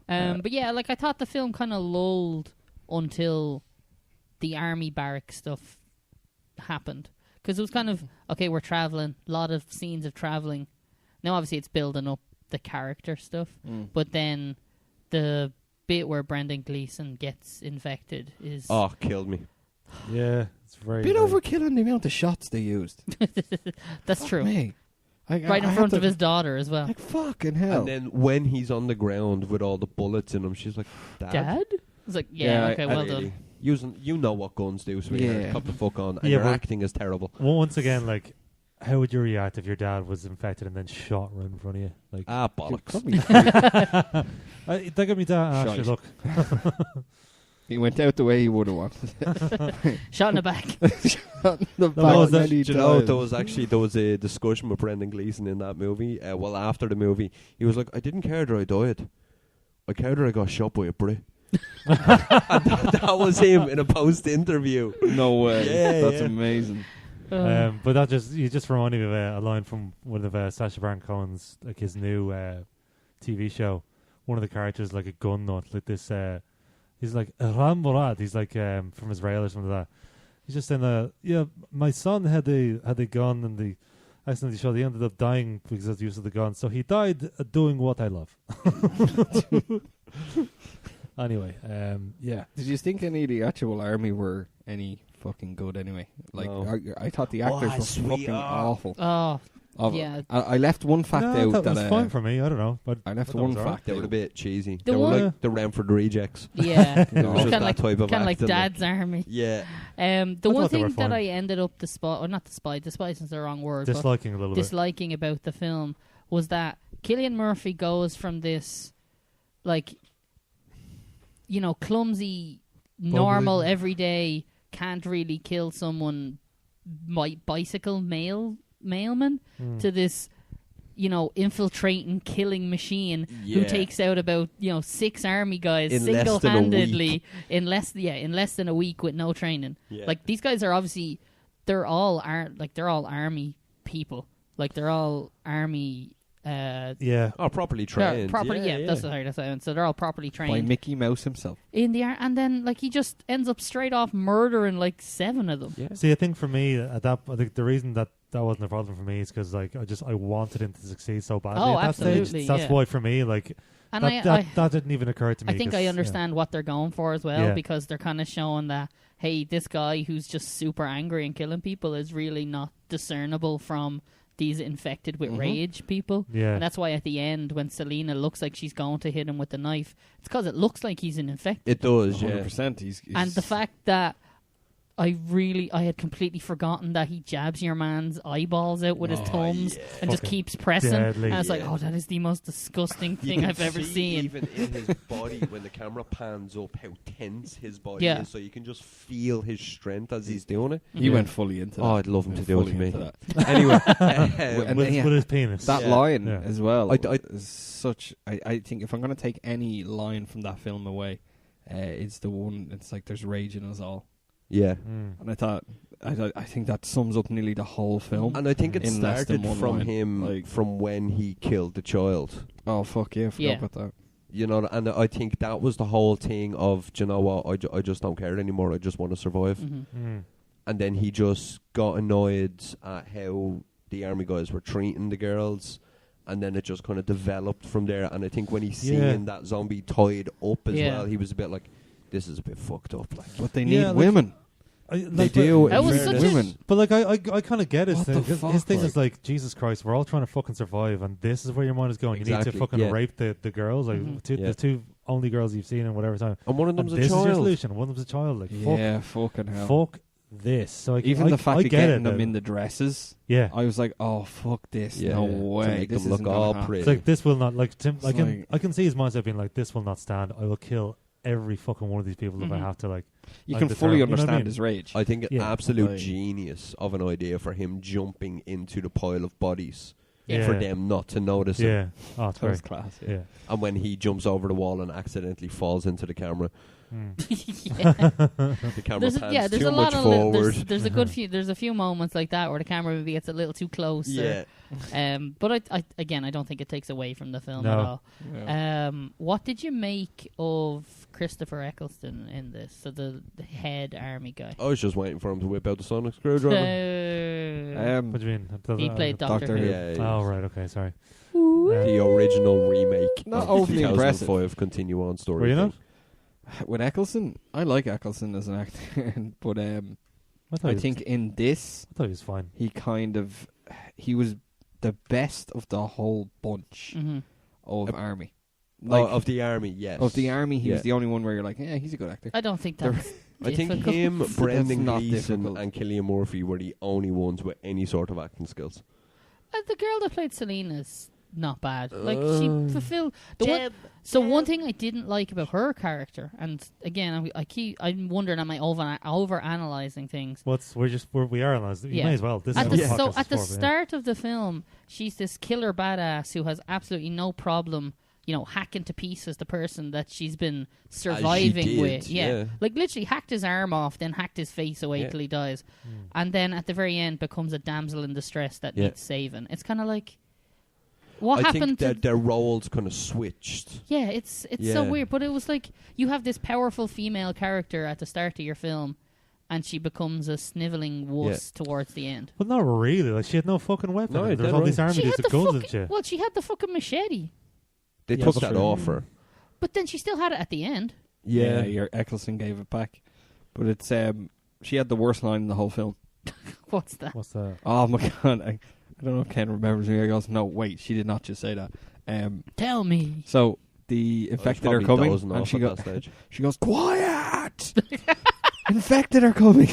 But yeah, like I thought the film kind of lulled until the army barrack stuff happened, because it was kind of okay. We're traveling, a lot of scenes of traveling. Now, obviously, it's building up the character stuff, but then the bit where Brendan Gleeson gets infected is Oh, killed me. Yeah. It's very. Bit very- overkill on the amount of shots they used. that's true. Me. Right in front of his daughter as well. Like, fucking hell. And then when he's on the ground with all the bullets in him, she's like, "Dad, I was like, yeah, okay, well Really? done. Using, you know what guns do, sweetheart. Yeah. Come the fuck on." And Yeah, your but- acting is terrible. Well, once again, like, how would you react if your dad was infected and then shot right in front of you? Like, Ah, bollocks. Probably- that got me down. Shite. Look, he went out the way he would have wanted. Shot in the back. the was back that- many Do you know, times. there was a discussion with Brendan Gleeson in that movie. Well, after the movie, he was like, "I didn't care that I died. I cared that I got shot by a Brit." And that was him in a post-interview. No way. Yeah, That's yeah. amazing. but that you just reminded me of a line from one of Sacha Baron Cohen's, like his new TV show. One of the characters, like a gun nut, like this. He's like Ramborat. He's like from Israel or something like that. He's just saying, yeah, my son had a gun and the accidentally shot. He ended up dying because of the use of the gun. So he died doing what I love. Anyway, yeah. Did you think any of the actual army were any fucking good anyway? Like, No. I thought the actors Oh, were sweet. fucking awful. Oh, yeah. I left one fact No, out that that was fine for me. I don't know, but I left thought one it was alright. fact They were a out. bit cheesy. The They were one- like the Renford rejects. Yeah. It was No. just Kind that of like, type of like acting. Dad's Army. Yeah. The I one thought they were thing that fine. I ended up despising is the wrong word, but disliking a little bit. disliking about the film was that Cillian Murphy goes from this, like, you know, clumsy, normal, Bubbly. everyday, can't really kill someone, bicycle mailman, to this, you know, infiltrating, killing machine who Yeah. takes out about 6 army guys In less than a single-handedly week. in less than a week with no training. Yeah. Like, these guys are obviously they're all army people. Like they're all army. Yeah. Oh, properly trained. Properly, yeah. That's what I mean. So they're all properly trained by Mickey Mouse himself in the and then like he just ends up straight off murdering like 7 of them. Yeah. See, I think for me, I think the reason that wasn't a problem for me is because like I wanted him to succeed so badly Oh, at that absolutely, stage. That's why for me, like And that didn't even occur to me. I think I understand what they're going for as well, Yeah. because they're kind of showing that, hey, this guy who's just super angry and killing people is really not discernible from these infected with rage people. Yeah. And that's why at the end, when Selena looks like she's going to hit him with the knife, it's because it looks like he's an infected. It does, 100%. yeah. He's And the fact that I had completely forgotten that he jabs your man's eyeballs out with his thumbs and just Fucking keeps pressing. deadly. And it's like, oh, that is the most disgusting You thing can I've ever see seen. even in his body, when the camera pans up, how tense his body Yeah. is. So you can just feel his strength as he's doing it. he went fully into that. Oh, I'd love him to do it to me. Fully into that. Anyway, And with, yeah, with his penis. that Yeah. line Yeah. as well I is such. I think if I'm going to take any line from that film away, it's the one. It's like there's rage in us all, yeah. and I think that sums up nearly the whole film. And I think it In less than started one from line. him, Like- from when he killed the child. Oh fuck yeah, I forgot Yeah. about that. You know, and I think that was the whole thing of, do you know what, I just don't care anymore, I just want to survive. And then he just got annoyed at how the army guys were treating the girls, and then it just kind of developed from there. And I think when he's seeing that zombie tied up as well, he was a bit like, this is a bit fucked up. Like, But they need Yeah, like- women. they do. That in was fairness. such a- Women. But like I kind of get his What thing. the 'Cause fuck, his thing like- is like, Jesus Christ, we're all trying to fucking survive, and this is where your mind is going. You need Exactly, to fucking yeah. rape the girls, like Yeah. the two only girls you've seen in whatever time. And one of And them's a this is your child. solution. One of them's a child. Like Yeah, fucking hell. fuck this. So Even the fact I of get getting it, them though. in the dresses, Yeah. I was like, oh fuck this, Yeah, no to way, make this them look isn't gonna all happen. pretty. It's like this will not like Tim. I It's can like- I can see his mindset being like, this will not stand. I will kill every fucking one of these people if I have to. Like You like can the fully term, you know what I understand mean? his rage. I think an Yeah. absolute Like- genius of an idea for him jumping into the pile of bodies Yeah. for them not to notice him. Yeah. Oh, it's That was great. class. Yeah. And when he jumps over the wall and accidentally falls into the camera, the camera There's pans there's too a lot much of forward. there's a good few there's a few moments like that where the camera maybe gets a little too close. Yeah. But I again I don't think it takes away from the film No. at all. Yeah. What did you make of Christopher Eccleston in this? So the head army guy. I was just waiting for him to whip out the sonic screwdriver. What do you mean? He played Doctor Doctor Who. Who. Yeah, Oh right. Okay. Sorry. the original remake Not of overly 2005 continue on story. Were you thing. With Eccleston, I like Eccleston as an actor, but I thought I he was- think in this I thought he was fine. he was the best of the whole bunch Mm-hmm. of army. Of the army, yes. Of the army, he Yeah. was the only one where you're like, yeah, he's a good actor. I don't think There- that's I think difficult. him, Brendan not Gleeson, difficult. and Cillian Murphy were the only ones with any sort of acting skills. The girl that played Selena's not bad. Like she fulfilled the one. So one thing I didn't like about her character, and again, I'm wondering, am I over analyzing things? We are analyzing. You Yeah. may as well. This At is the, what so podcast at the is for, yeah. start of the film, she's this killer badass who has absolutely no problem, hacking to pieces the person that she's been surviving did, with. yeah. Like literally hacked his arm off, then hacked his face away Yeah. till he dies, and then at the very end becomes a damsel in distress that Yeah. needs saving. It's kind of like, what I happened think to that their roles kind of switched. Yeah, it's so Yeah. weird. But it was like you have this powerful female character at the start of your film, and she becomes a snivelling wuss towards the end. But not really. Like she had no fucking weapon. No, There's dead all right. these army She dudes had with the guns and fucking, shit. well, she had the fucking machete, They Yeah, took but that sure. off her. but then she still had it at the end. Yeah, your Eccleston gave it back, but it's she had the worst line in the whole film. What's that? What's that? Oh my god, I don't know if Ken remembers me. I goes, no, wait, she did not just say that. Tell me. So the infected are Probably coming, dozing and off she at goes, that stage. she goes, quiet. Infected are coming.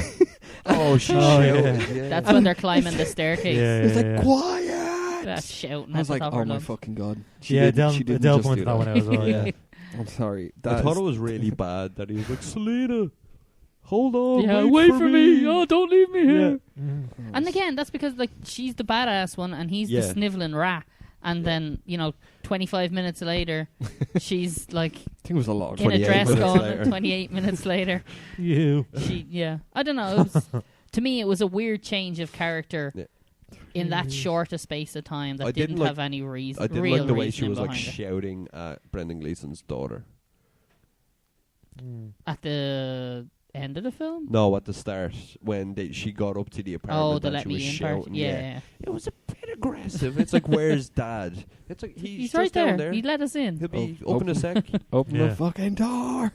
Oh, she Oh, shouted. yeah. Yeah. That's when they're climbing the staircase. Yeah, It's yeah, like yeah. quiet. That's shouting. I was at like, the top oh of her my lungs. fucking god. Yeah, Adele she didn't pointed just do that one out as well. Yeah. I'm sorry. I That thought is- it was really bad that he was like, Selena, hold on, Yeah, wait, wait for me. Oh, don't leave me here. Mhm. And again, that's because like she's the badass one, and he's the Yeah. sniveling rat. And then 25 minutes later, she's like I think it was a lot. in a 28 dress minutes going. later. 28 minutes later, You. I don't know. It was, to me, it was a weird change of character Yeah. in that short a space of time that I didn't didn't have any reason. I didn't real like the way she reasoning was like behind it. shouting at Brendan Gleeson's daughter. At the end of the film. No, at the start when she got up to the apartment The and let she was me in part. shouting. Yeah. It was a bit aggressive. It's like, where's Dad? It's like he's He's just right down there. there. He let us in. He'll be up in a sec. Open Yeah. the fucking door.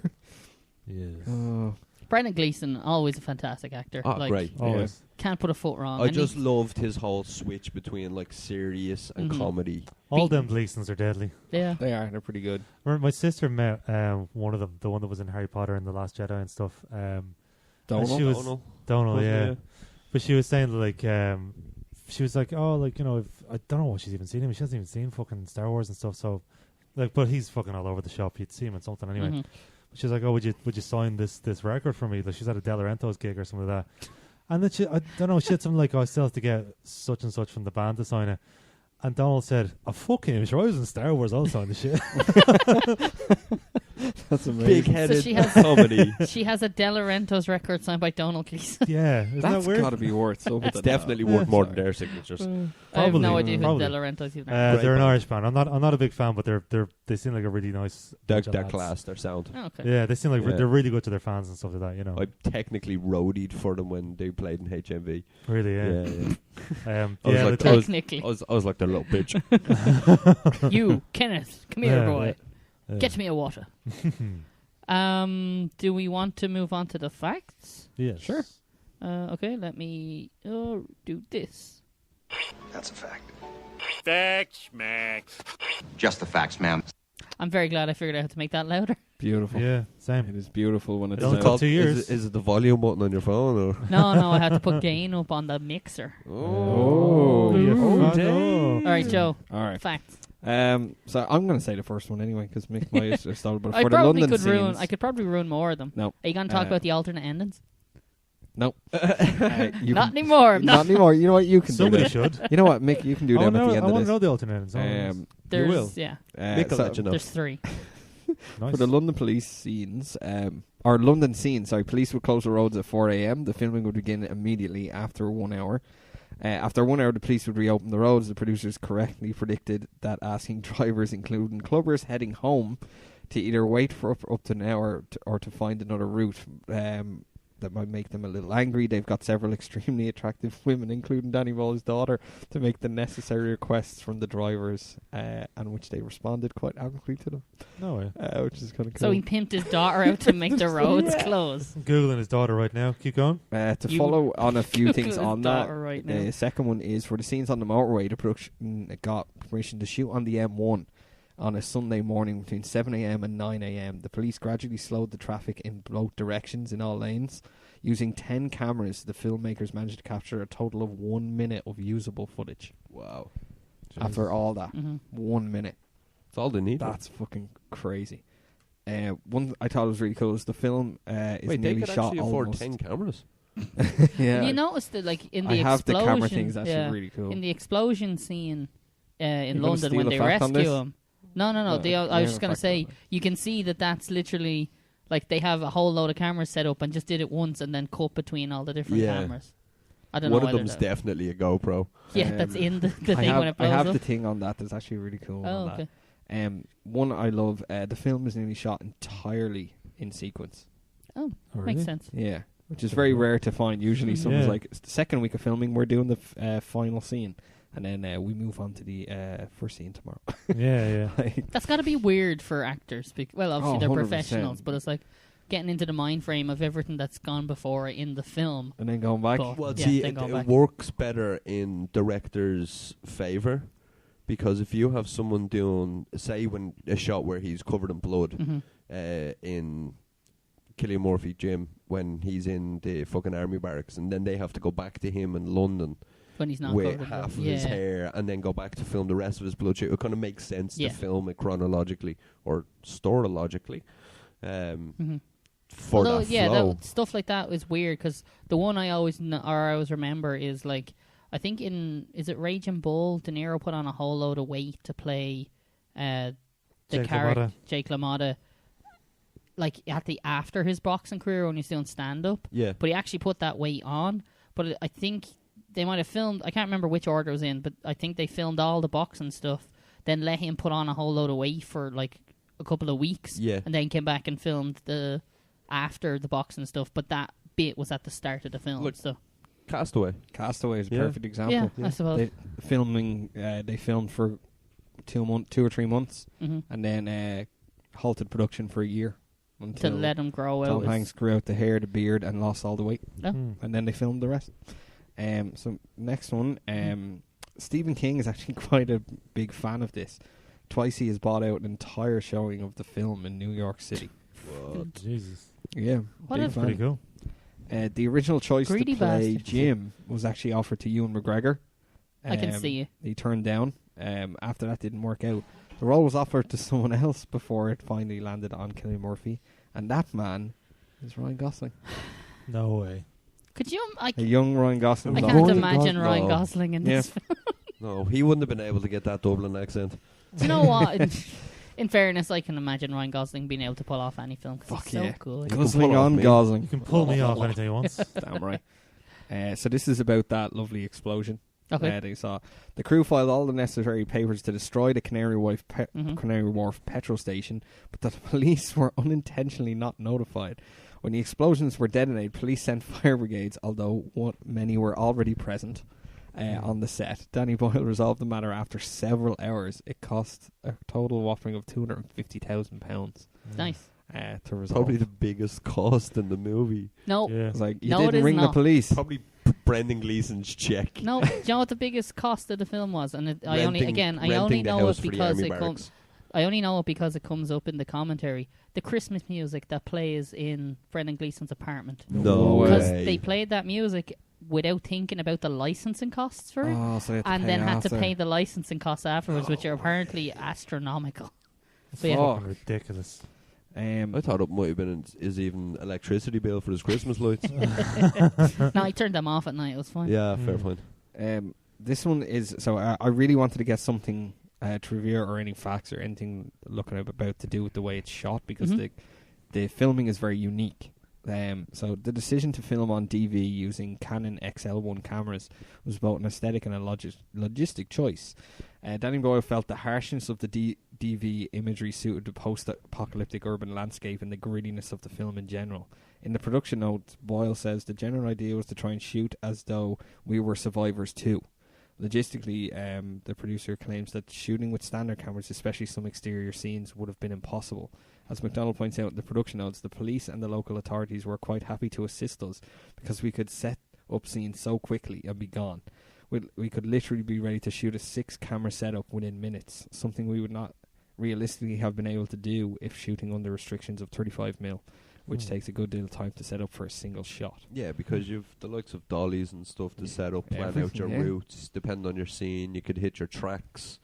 Yes. Oh. Brendan Gleeson, always a fantastic actor. Oh, like, great. Always. can't put a foot wrong. I And just he's- loved his whole switch between like serious and Mhm. comedy. All them Gleesons are deadly. yeah. They are. They're pretty good. Remember, my sister met one of them, the one that was in Harry Potter and the Last Jedi and stuff. And Donald? she was Donald. Donald, Wasn't yeah. it? But she was saying like, she was like, oh, like, you know, I don't know what she's even seen him. She hasn't even seen fucking Star Wars and stuff. So, like, but he's fucking all over the shop. You'd see him in something anyway. Mhm. But she was like, oh, would you sign this record for me? Like, she's at a De Laurentiis gig or something like that. And then I don't know, she had something like, oh, I still have to get such and such from the band to sign it. And Donald said, oh, fuck him. Sure, I was in Star Wars. I'll sign the shit. That's amazing. Big-headed So she has- comedy. She has a De Laurentiis record signed by Donald Gleeson. Yeah. Isn't That's that weird? got to be worth something. It's definitely worth more than Sorry. their signatures. I have Probably, no idea who probably. De Laurentiis is. Great They're an band. Irish band. I'm not a big fan, but they seem like a really nice. They're bunch of lads. class, their sound. Oh, okay. Yeah, they seem like Yeah. they're really good to their fans and stuff like that. You know, I technically roadied for them when they played in HMV. really. Yeah. yeah. Yeah, I was like, the- Technically. I was like their little bitch. You, Kenneth, come here, Yeah, boy. yeah. Get me a water. Do we want to move on to the facts? Yes. Sure. Okay, let me do this. That's a fact. Facts, Max. Just the facts, ma'am. I'm very glad I figured out how to make that louder. Beautiful. Yeah, same. It is beautiful when it's It only loud. took 2 years. Is it the volume button on your phone? Or? No, I had to put gain up on the mixer. Oh. you Oh, fun- All right, Joe. All right. Facts. So I'm going to say the first one anyway because Mick might have started. But I for the probably London could ruin. scenes, I could probably ruin more of them. No. Are you going to talk about the alternate endings? No. Not anymore. Not anymore. You know what? You can Somebody do that. should. You know what, Mick? You can do I them want at the to end know, of this. the alternatives. There's will. yeah. Mick will so let you know. There's 3. Nice. For the London police scenes, or London scenes, sorry, police would close the roads at 4 a.m. The filming would begin immediately after 1 hour. After 1 hour, the police would reopen the roads. The producers correctly predicted that asking drivers, including clubbers heading home, to either wait for up to an hour or to find another route that might make them a little angry. They've got several extremely attractive women, including Danny Boyle's daughter, to make the necessary requests from the drivers, and which they responded quite amicably to them, No way. which is kind of cool. So he pimped his daughter out to make the roads close. I'm Googling his daughter right now. Keep going. To You follow on a few things His on that, daughter right now. the second one is for the scenes on the motorway. The production got permission to shoot on the M1 on a Sunday morning between 7 a.m. and 9 a.m. The police gradually slowed the traffic in both directions in all lanes. Using 10 cameras, the filmmakers managed to capture a total of 1 minute of usable footage. Wow. After all that, Mhm. 1 minute. That's all they need. That's fucking crazy. One I thought was really cool is the film is Wait, they nearly could shot actually afford almost. 10 cameras. Yeah, You noticed that, like in the I have the explosion, camera things. Actually, yeah, really cool. in the explosion scene in gonna London steal when a they fact on rescue this? him. No. No, I yeah, was just gonna fact say on it. you can see that that's literally like they have a whole load of cameras set up and just did it once and then cut between all the different Yeah. cameras. I don't One know. of whether them's that- definitely a GoPro. Yeah, that's in the I thing have, when it I blows have up. the thing on that. That's actually really cool. Oh, on okay. that. One I love. The film is nearly shot entirely in sequence. Oh, Oh, makes really? sense. Yeah, which is very rare to find. Usually, Mhm. someone's Yeah. like, it's the second week of filming, we're doing the final scene, and then we move on to the first scene tomorrow. Yeah. Like, That's got to be weird for actors. Well, obviously Oh, they're 100%. professionals, but it's like getting into the mind frame of everything that's gone before in the film. and then going back. But- Well, Yeah, see, then it go back. works better in directors' favour because if you have someone doing, say, when a shot where he's covered in blood Mhm. in Cillian Murphy Jim when he's in the fucking army barracks, and then they have to go back to him in London When he's not with covered in blood. half of his hair, and then go back to film the rest of his blood. It kind of makes sense Yeah. to film it chronologically or storologically. Mhm. For Although, that yeah, flow. stuff like that is weird because the one I always remember is like I think is it Raging Bull? De Niro put on a whole load of weight to play the Jake character LaMotta. Jake LaMotta, like after his boxing career when he's doing stand up. Yeah. But he actually put that weight on. but I think they might have filmed. I can't remember which order it was in, but I think they filmed all the boxing stuff. Then let him put on a whole load of weight for like a couple of weeks. Yeah. And then came back and filmed after the boxing stuff. But that bit was at the start of the film. Look, so Castaway. Castaway is a Yeah. perfect example. I suppose. They filmed for 2 or 3 months, Mhm. and then halted production for a year To until let him grow out. Tom Hanks grew out the hair, the beard, and lost all the weight, Oh. and then they filmed the rest. So next one, Stephen King is actually quite a big fan of this. Twice he has bought out an entire showing of the film in New York City. Jesus. Yeah, What big a- fan. Pretty cool. The original choice Greedy to play bastard. Jim was actually offered to Ewan McGregor. I can see you. He turned down. After that didn't work out. The role was offered to someone else before it finally landed on Cillian Murphy, and that man is Ryan Gosling. No way. Could you? I A young Ryan Gosling. I was can't offered. imagine Ryan No. Gosling in Yeah. this film. No, he wouldn't have been able to get that Dublin accent. Do you know what? In fairness, I can imagine Ryan Gosling being able to pull off any film. 'Cause Fuck he's so yeah. good. Go- Gosling pull off on me. Gosling. You can pull me off anytime you want. Damn right. So this is about that lovely explosion. Okay. They saw the crew filed all the necessary papers to destroy the Canary Wharf petrol station, but the police were unintentionally not notified. When the explosions were detonated, police sent fire brigades, although many were already present on the set. Danny Boyle resolved the matter after several hours. It cost a total whopping of £250,000 Nice. to resolve. Probably the biggest cost in the movie. No. Yeah. It's like, you No, it didn't is ring the not. police. Probably Brendan Gleeson's check. No, do you know what the biggest cost of the film was? And I only Renting the know house it for the because army it barracks. comes. I only know it because it comes up in the commentary. The Christmas music that plays in Brendan Gleeson's apartment. No Because way. they played that music without thinking about the licensing costs for it, Oh, so they had to and pay then had to after. pay the licensing costs afterwards, which are apparently astronomical. So yeah. Fuck. Fucking ridiculous. I thought it might have been his even electricity bill for his Christmas lights. No, I turned them off at night. It was fine. Yeah, fair Mm. point. This one is so. I really wanted to get something trivia or any facts or anything looking up about to do with the way it's shot because Mhm. the filming is very unique. So the decision to film on DV using Canon XL1 cameras was both an aesthetic and a logistic choice. Danny Boyle felt the harshness of the DV imagery suited the post-apocalyptic urban landscape and the grittiness of the film in general. In the production notes, Boyle says the general idea was to try and shoot as though we were survivors too. Logistically, the producer claims that shooting with standard cameras, especially some exterior scenes, would have been impossible. As McDonald points out in the production notes, the police and the local authorities were quite happy to assist us because we could set up scenes so quickly and be gone. We could literally be ready to shoot a 6-camera setup within minutes, something we would not realistically have been able to do if shooting under restrictions of 35mm, which takes a good deal of time to set up for a single shot. Yeah, because you've the likes of dollies and stuff to set up, plan out Everything, your yeah. routes, depend on your scene. You could hit your tracks.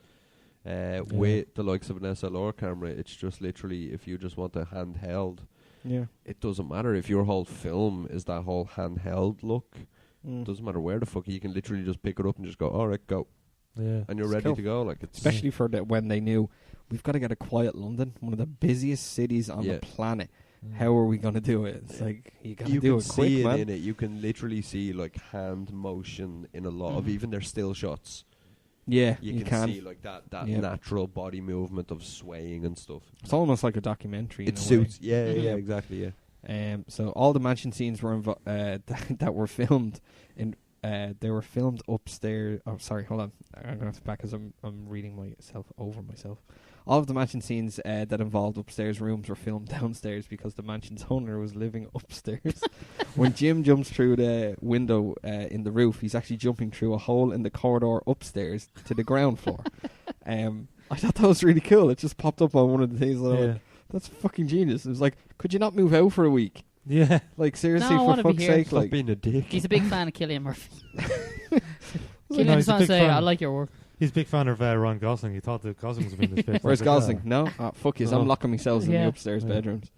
With the likes of an SLR camera, it's just literally if you just want a handheld, Yeah. it doesn't matter if your whole film is that whole handheld look. Mm. Doesn't matter where the fuck you can literally just pick it up and just go, all right, go, Yeah. and you're It's ready cool. to go. Like it's Especially for when they knew we've got to get a quiet London, one of the busiest cities on Yeah. the planet. Mm. How are we going to do it? It's like you got to you do can it quick, see it man. in it. You can literally see like hand motion in a lot of Mhm. even their still shots. Yeah, You can see like that Yeah. natural body movement of swaying and stuff. It's almost like a documentary. It in a suits. way. Yeah, Mhm. yeah, exactly. Yeah. So all the mansion scenes were that were filmed in. They were filmed upstairs. Oh, sorry, hold on. I'm going to have to back because I'm reading myself over myself. All of the mansion scenes that involved upstairs rooms were filmed downstairs because the mansion's owner was living upstairs. When Jim jumps through the window in the roof, he's actually jumping through a hole in the corridor upstairs to the ground floor. I thought that was really cool. It just popped up on one of the things. And I went, that's fucking genius. It was like, could you not move out for a week? Yeah. Like, seriously, No, I for wanna be fuck's here. sake. Stop Like, being a dick. He's a big fan of Cillian Murphy. No, Cillian he's just a wants to big say, fan. I like your work. He's a big fan of Ryan Gosling. He thought that Gosling was in this bit. where's Gosling? No? Fuck yous. No. I'm locking myself in Yeah. the upstairs Yeah. bedrooms.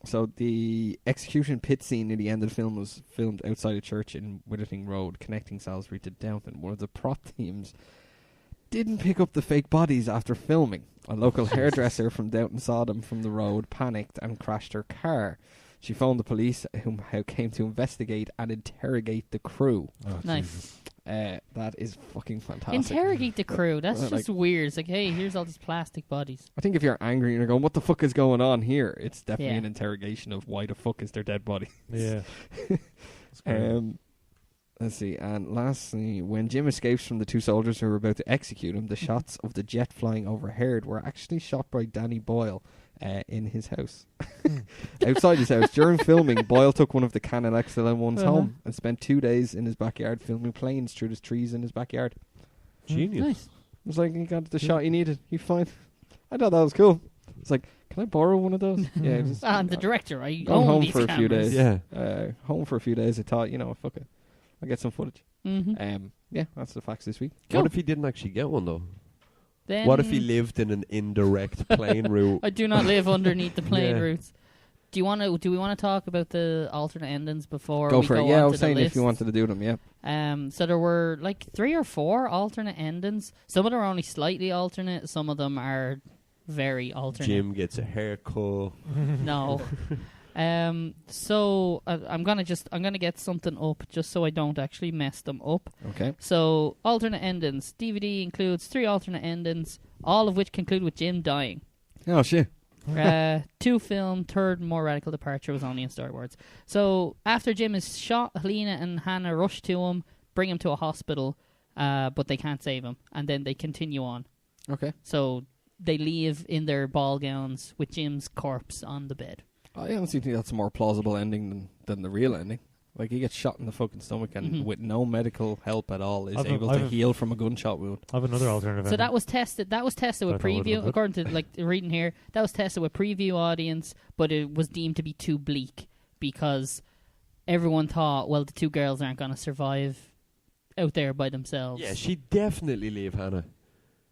So the execution pit scene near the end of the film was filmed outside a church in Withering Road, connecting Salisbury to Downton. One of the prop teams didn't pick up the fake bodies after filming. A local hairdresser from Downton saw them from the road, panicked, and crashed her car. She phoned the police, who came to investigate and interrogate the crew. Oh, Nice. Jesus. That is fucking fantastic. Interrogate the crew. That's Like- just weird. It's like, hey, here's all these plastic bodies. I think if you're angry and you're going, what the fuck is going on here? It's definitely Yeah. an interrogation of why the fuck is their dead body. Yeah. That's great. Let's see. And lastly, when Jim escapes from the two soldiers who were about to execute him, the shots of the jet flying overhead were actually shot by Danny Boyle in his house. Outside his house. During filming, Boyle took one of the Canon XLM1s home and spent 2 days in his backyard filming planes through the trees in his backyard. Genius. Nice. It was like, he got the shot he needed. He fine. I thought that was cool. It's like, can I borrow one of those? Yeah. Just, And the director, I I'm own home these for a few cameras. days. Yeah. Home for a few days. I thought, fuck it. I'll get some footage. Mm-hmm. Yeah, that's the facts this week. Cool. What if he didn't actually get one though? Then What if he lived in an indirect plane route? I do not live underneath the plane Yeah. routes. Do we want to talk about the alternate endings before Go we for go it. Yeah, I on was to the saying if you list? wanted to do them, yeah. So there were like 3 or 4 alternate endings. Some of them are only slightly alternate. Some of them are very alternate. Jim gets a haircut. No. So I'm gonna get something up just so I don't actually mess them up. Okay. So alternate endings. DVD includes 3 alternate endings, all of which conclude with Jim dying. Oh, shit. 2 film, third more radical departure was only in storyboards. So after Jim is shot, Helena and Hannah rush to him, bring him to a hospital, but they can't save him, and then they continue on. Okay. So they leave in their ball gowns with Jim's corpse on the bed. I honestly think that's a more plausible ending than the real ending. Like, he gets shot in the fucking stomach and with no medical help at all is able to heal from a gunshot wound. I have another alternative. So that was tested. That was tested with I thought it preview, would've according to like reading here. That was tested with preview audience, but it was deemed to be too bleak because everyone thought, well, the 2 girls aren't going to survive out there by themselves. Yeah, she'd definitely leave Hannah.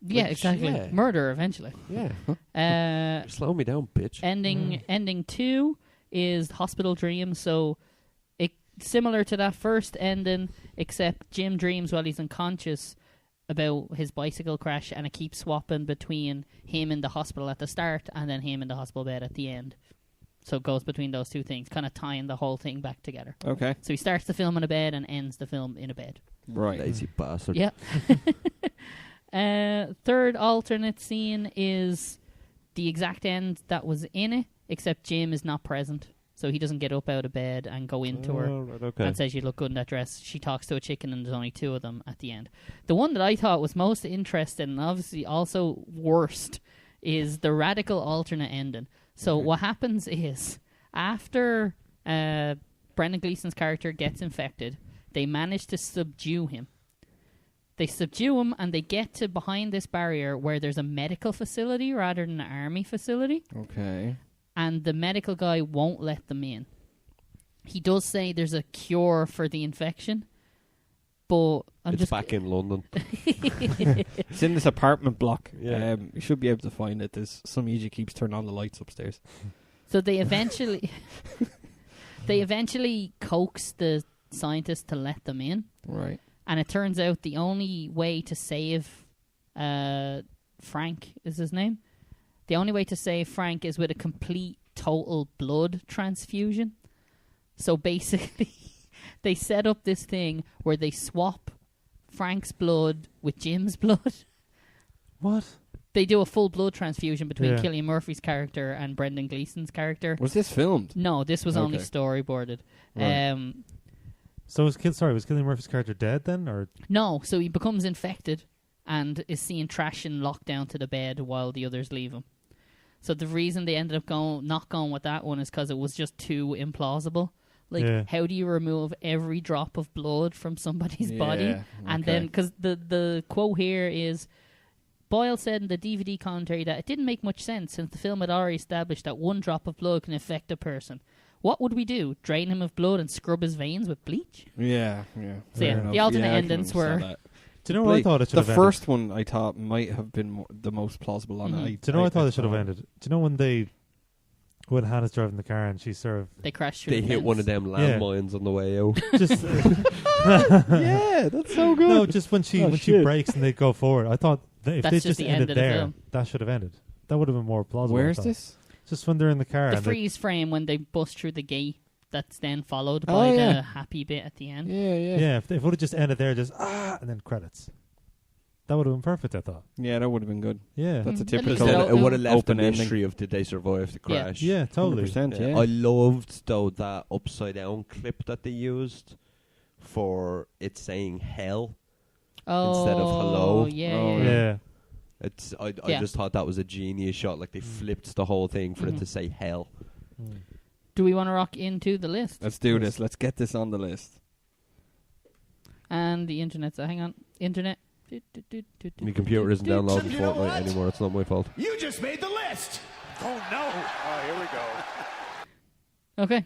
Yeah, Like, exactly. yeah. Murder eventually. Yeah. Slow me down, bitch. Ending 2 is Hospital Dream. So similar to that first ending, except Jim dreams while he's unconscious about his bicycle crash, and it keeps swapping between him in the hospital at the start and then him in the hospital bed at the end. So it goes between those 2 things, kind of tying the whole thing back together. Okay. So he starts the film in a bed and ends the film in a bed. Right. Lazy bastard. Yeah. Third alternate scene is the exact end that was in it, except Jim is not present. So he doesn't get up out of bed and go into her Right, okay. and says, you look good in that dress. She talks to a chicken and there's only 2 of them at the end. The one that I thought was most interesting and obviously also worst is the radical alternate ending. So what happens is after Brendan Gleeson's character gets infected, they manage to subdue him. They subdue him and they get to behind this barrier where there's a medical facility rather than an army facility. Okay. And the medical guy won't let them in. He does say there's a cure for the infection, but It's back in London. It's in this apartment block. Yeah. You should be able to find it. There's some Ouija keeps turning on the lights upstairs. So they eventually coax the scientist to let them in. Right. And it turns out the only way to save Frank is his name. The only way to save Frank is with a complete, total blood transfusion. So basically, they set up this thing where they swap Frank's blood with Jim's blood. What? They do a full blood transfusion between Yeah. Cillian Murphy's character and Brendan Gleeson's character. Was this filmed? No, this was only Okay. storyboarded. Right. So was Cillian Murphy's character dead then, or No, so he becomes infected and is seen trashing locked down to the bed while the others leave him. So the reason they ended up not going with that one is because it was just too implausible. Like, Yeah. how do you remove every drop of blood from somebody's body? Yeah, And okay. then, because the quote here is, Boyle said in the DVD commentary that it didn't make much sense since the film had already established that 1 drop of blood can affect a person. What would we do? Drain him of blood and scrub his veins with bleach? Yeah. So yeah, Fair enough. the alternate I can endings were... understand that. do you know what I thought it should The have ended? first one I thought might have been the most plausible on it. Do you know what I thought it should have ended? Do you know when Hannah's driving the car and she sort of They crashed through They the hit fence. one of them Yeah. landmines on the way out. just Yeah, that's so good. no, just when she Oh, shit. brekes and they go forward. I thought that if That's they just just the end ended of the there, film. that should have ended. That would have been more plausible. I Where's thought. this? Just when they're in the car. The and freeze frame when they bust through the gate. That's then followed Oh, by yeah. the happy bit at the end. Yeah. if it would have just ended there, just and then credits. That would have been perfect, I thought. Yeah, that would have been good. Yeah. That's a At least typical. Then it would have left open the ending. mystery of did they survive the Yeah. crash. Yeah, totally. 100%, yeah. I loved though that upside down clip that they used for it saying hell instead of hello. Yeah, Oh, yeah. Yeah. It's I Yeah. just thought that was a genius shot. Like they flipped the whole thing for it Mhm. to say hell. Do we want to rock into the list? Let's do this. Let's get this on the list. And the internet. So hang on. Internet. My computer isn't downloading Fortnite anymore. It's not my fault. You just made the list. Oh no! Oh, here we go.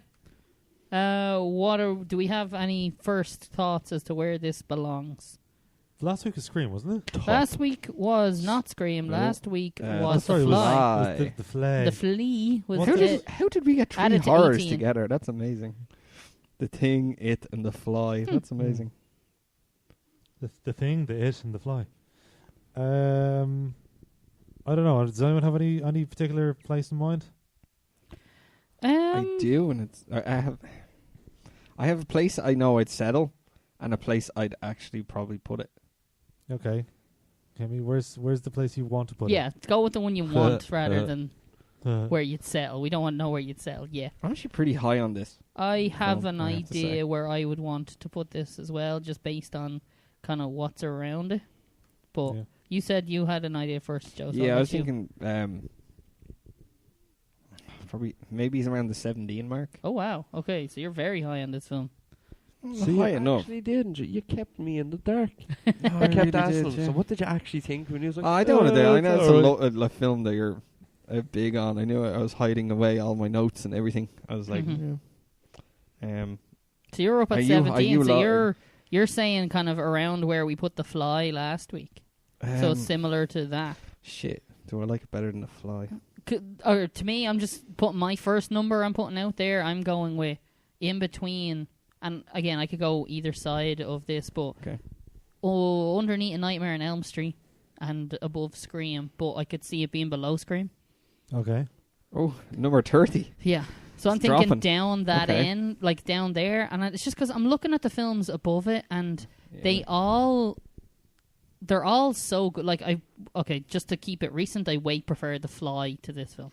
Okay. Do we have any first thoughts as to where this belongs? Last week was Scream, wasn't it? Last week was not Scream. Last week was sorry, The it was, Fly. was the Flay. The Flea was What How did we get three added to horrors 18. together? That's amazing. The Thing, It, and The Fly. That's amazing. The Thing, The It, and The Fly. I don't know. Does anyone have any particular place in mind? I do, and it's I have a place I know I'd settle, and a place I'd actually probably put it. Okay. Kimmy, where's the place you want to put Yeah, go with the one you want rather than it? where you'd settle. We don't want to know where you'd settle. Yeah. I'm actually pretty high on this. I have Well, an I have to say. idea where I would want to put this as well, just based on kind of what's around it. But Yeah. you said you had an idea first, Joe. So Yeah, I'll I was let you- thinking probably maybe he's around the 17 mark. Oh wow. Okay, so you're very high on this film. High enough. actually didn't. You kept me in the dark. I I kept really asking did, him. yeah. So what did you actually think when he was like? I don't want to do. I know it's alright." a film that you're big on. I knew I was hiding away all my notes and everything. I was like, Mhm. yeah. So you're up at Are you 17. So lo- you're saying kind of around where we put The Fly last week. So similar to that. Shit. Do I like it better than The Fly? Or to me, I'm just putting my first number I'm putting out there. I'm going with in between. And again, I could go either side of this, but Okay. underneath A Nightmare on Elm Street and above Scream, but I could see it being below Scream. Okay. Oh, number 30. Yeah. So I'm It's thinking dropping. down that Okay. end, like down there, and it's just because I'm looking at the films above it, and they're all so good. Like just to keep it recent, I way prefer The Fly to this film.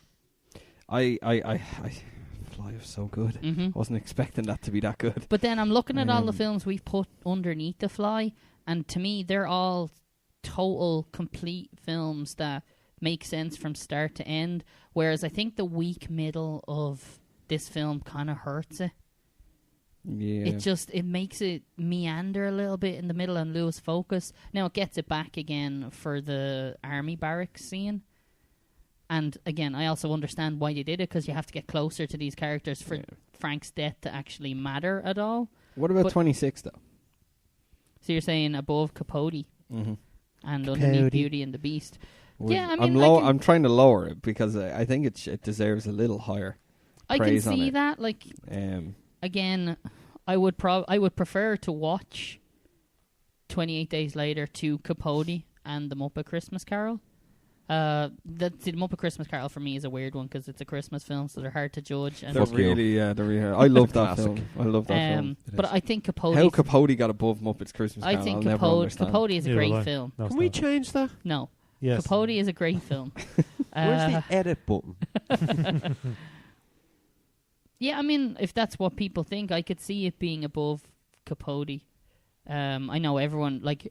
I Fly was so good. Mhm. Wasn't expecting that to be that good. But then I'm looking at all the Um, films we've put underneath The Fly, and to me, they're all total, complete films that make sense from start to end. Whereas I think the weak middle of this film kind of hurts it. Yeah. It makes it meander a little bit in the middle and lose focus. Now it gets it back again for the army barracks scene. And again, I also understand why they did it, because you have to get closer to these characters for Frank's death to actually matter at all. What about but- 26 though? So you're saying above Capote Mm-hmm. and underneath Beauty and the Beast. Yeah, I mean, I'm trying to lower it because I think it deserves a little higher. I can praise on see it. that. Like, again, I would prefer to watch 28 Days Later to Capote and The Muppet Christmas Carol. The Muppet Christmas Carol for me is a weird one because it's a Christmas film, so they're hard to judge. And They're Fuck you. really, they're really. I love that Classic. film. I love that film. but I think Capote. How Capote got above Muppets Christmas I Carol, think I'll never understand. Capote is a Neither will great I. film. No, it's Can we not. change that? No, Yes. Capote is a great film. Where's the edit button? Yeah, I mean, if that's what people think, I could see it being above Capote. I know everyone, like,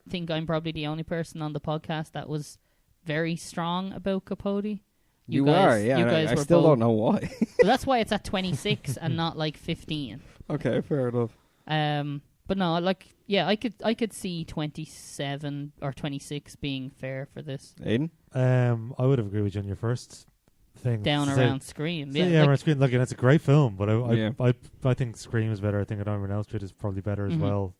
think I'm probably the only person on the podcast that was very strong about Capote. You guys, are, yeah. You guys I were still both. don't know why. But that's why it's at 26 and not like 15. Okay, fair enough. But no, like, yeah, I could see 27 or 26 being fair for this. Aiden? I would have agreed with you on your first thing. Down To say- around Scream. Yeah, Yeah, around like, Scream. Look, and it's a great film, but Yeah. I think Scream is better. I think A Nightmare on Elm Street is probably better as Mhm. well.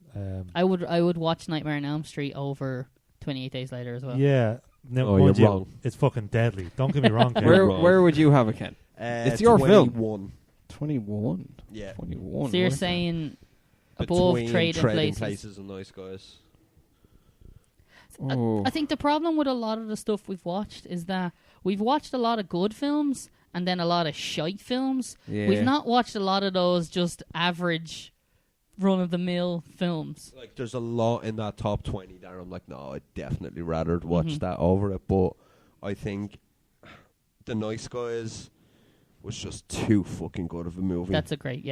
I would watch Nightmare on Elm Street over 28 Days Later as well. Yeah. No, Oh, mind you're you, wrong. It's fucking deadly. Don't get me wrong, Ken. wrong. Where would you have it, Ken? It's your film. 21. 21. Yeah. 21. So you're right. saying above Between Trading Trading Places. and Nice Guys. Oh. I think the problem with a lot of the stuff we've watched is that we've watched a lot of good films, and then a lot of shite films. Yeah. We've not watched a lot of those just average run-of-the-mill films. Like, there's a lot in that top 20 that I'm like, no, I'd definitely rather watch that over it. But I think The Nice Guys was just too fucking good of a movie. That's a great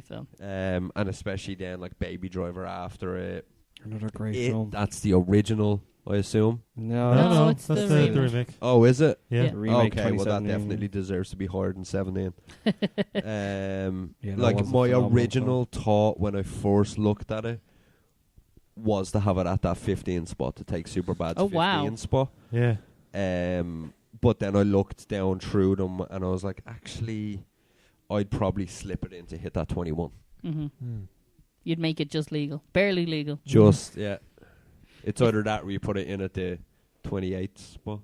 film. And especially then, like, Baby Driver after it. Another great film. That's the original, I assume. No, it's that's the the remake. Oh, is it? Yeah. Yeah. Remake Okay, well, that 2017. definitely deserves to be higher than 17. that Like, was a my phenomenal original thought when I first looked at it was to have it at that 15 spot, to take Superbad's Oh, 15 wow. spot. Yeah. But then I looked down through them and I was like, actually, I'd probably slip it in to hit that 21. You'd make it just legal, barely legal. Just, yeah. It's either that or you put it in at the 28th spot.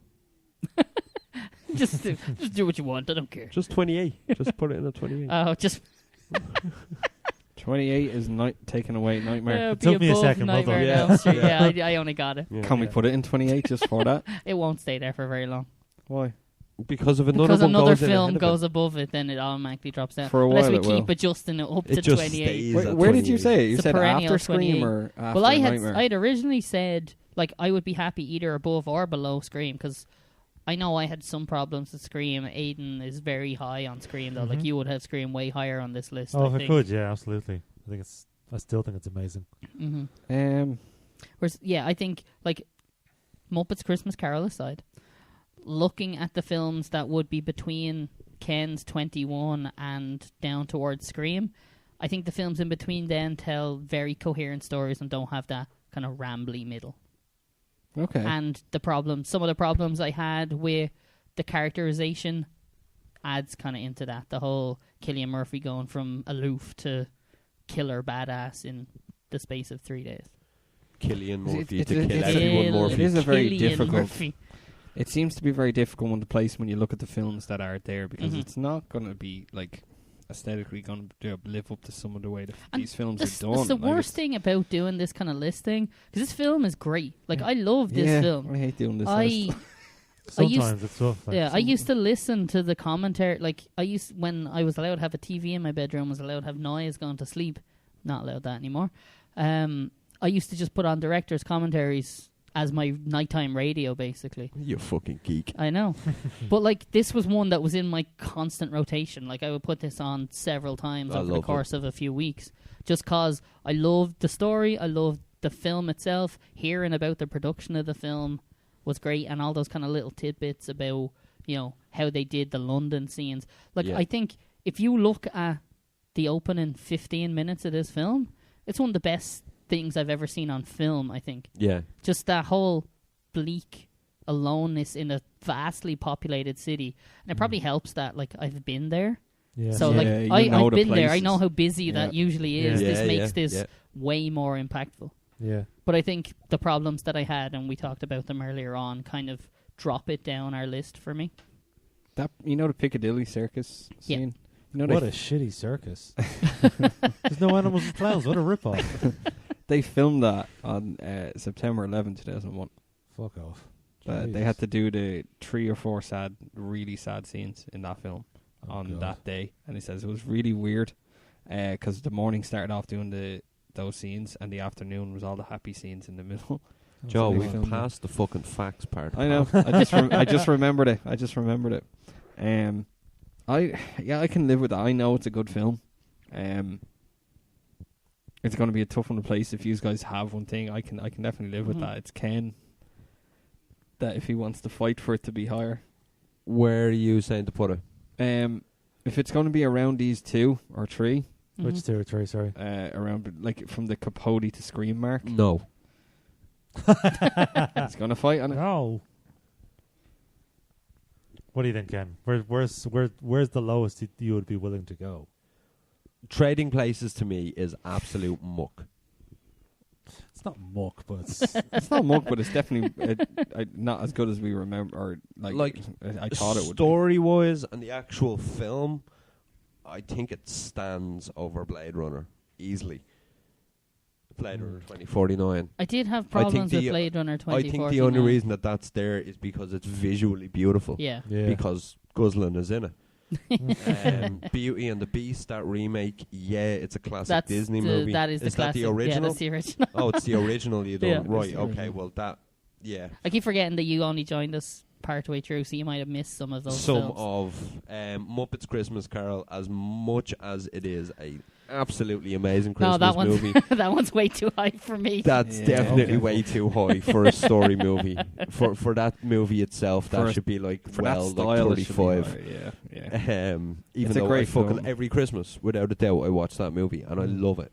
just do what you want. I don't care. Just 28. Just put it in at 28. Oh, just 28 is taken away Nightmare. be took me a above second, hold Nightmare on. on Elm Street. Yeah, I only got it. Yeah. Can we put it in 28 just for that? It won't stay there for very long. Why? Because if another Because one another goes in film ahead of goes it, above it, then it automatically drops down. For a Unless while we it keep will. adjusting it up it to just 28. stays Where, at where did you 28. say it? You It's a said perennial after Scream 28. or after Well, Nightmare? I'd originally said like I would be happy either above or below Scream because I know I had some problems with Scream. Aiden is very high on Scream though. Like you would have Scream way higher on this list. Oh, I if I think. could, yeah, absolutely. I still think it's amazing. Whereas, I think like Muppets Christmas Carol aside, looking at the films that would be between Ken's 21 and down towards Scream, I think the films in between then tell very coherent stories and don't have that kind of rambly middle. Okay. And some of the problems I had with the characterization adds kind of into that. The whole Cillian Murphy going from aloof to killer badass in the space of 3 days. Cillian Murphy It's to a- kill it's a- everyone Murphy. It is a very Cillian difficult. Murphy. It seems to be very difficult one to place when you look at the films that are there because Mhm. it's not going to be like aesthetically going to live up to some of the way that And these films That's are done. the Like, worst thing about doing this kind of listing, because this film is great. Like, I love this yeah, film. I hate doing this. I list. Sometimes it's tough. Like, I used to listen to the commentary. Like, when I was allowed to have a TV in my bedroom, was allowed to have noise going to sleep. Not allowed that anymore. I used to just put on directors' commentaries as my nighttime radio, basically. You fucking geek. I know. But, like, this was one that was in my constant rotation. Like, I would put this on several times I over the love it. course of a few weeks. Just because I loved the story, I loved the film itself. Hearing about the production of the film was great, and all those kind of little tidbits about, how they did the London scenes. Like, Yeah. I think if you look at the opening 15 minutes of this film, it's one of the best things I've ever seen on film, I think. Yeah. Just that whole bleak aloneness in a vastly populated city. And it probably helps that, like, I've been there. yeah. So, Yeah, like, you know I've the been there. I places. know how busy that Yeah. usually is. Yeah. This makes Yeah, this yeah. way more impactful. yeah. But I think the problems that I had, and we talked about them earlier on, kind of drop it down our list for me. That the Piccadilly Circus Yeah. scene. You know What they a shitty circus. There's no animals and clowns. What a rip-off. they filmed that on September 11, 2001. Fuck off. They had to do the 3 or 4 really sad scenes in that film Oh, on God. that day, and he says it was really weird because the morning started off doing those scenes, and the afternoon was all the happy scenes in the middle. Joe, they we've filmed passed the fucking facts part. I know. I just remembered it. I remembered it. I can live with that. I know it's a good film. It's going to be a tough one to place if you guys have one thing. I can definitely live with Mhm. that. It's Ken that if he wants to fight for it to be higher. Where are you saying to put it? If it's going to be around these 2 or 3, Which territory, sorry? around like from the Capote to Scream mark, No. it's going to fight on it. No. What do you think, Ken? Where's the lowest you would be willing to go? Trading Places to me is absolute muck. It's not muck, but it's It's not muck, but it's definitely not as good as we remember. Or like I thought it would. Story-wise and the actual film, I think it stands over Blade Runner easily. Blade Runner 2049. I did have I think problems with the- Blade Runner 2049. I think the only reason that's there is because it's visually beautiful. Yeah. yeah. Because Gosling is in it. Beauty and the Beast, that remake, yeah, it's a classic That's Disney the- movie. that is the that classic. the original? Yeah, that's the original. Oh, it's the original you done. Yeah. Right, It's the okay, original. well, that, yeah. I keep forgetting that you only joined us part way through, so you might have missed some of those Some films. of Muppets Christmas Carol, as much as it is a absolutely amazing No, Christmas that one's movie, that one's way too high for me. that's Yeah. definitely Okay. way too high for a story movie. For that movie itself, that For a- should be like, For well, that style, like it should be 35. high, yeah. Even It's a though great I fucking film. every Christmas, without a doubt, I watch that movie and I Mm. love it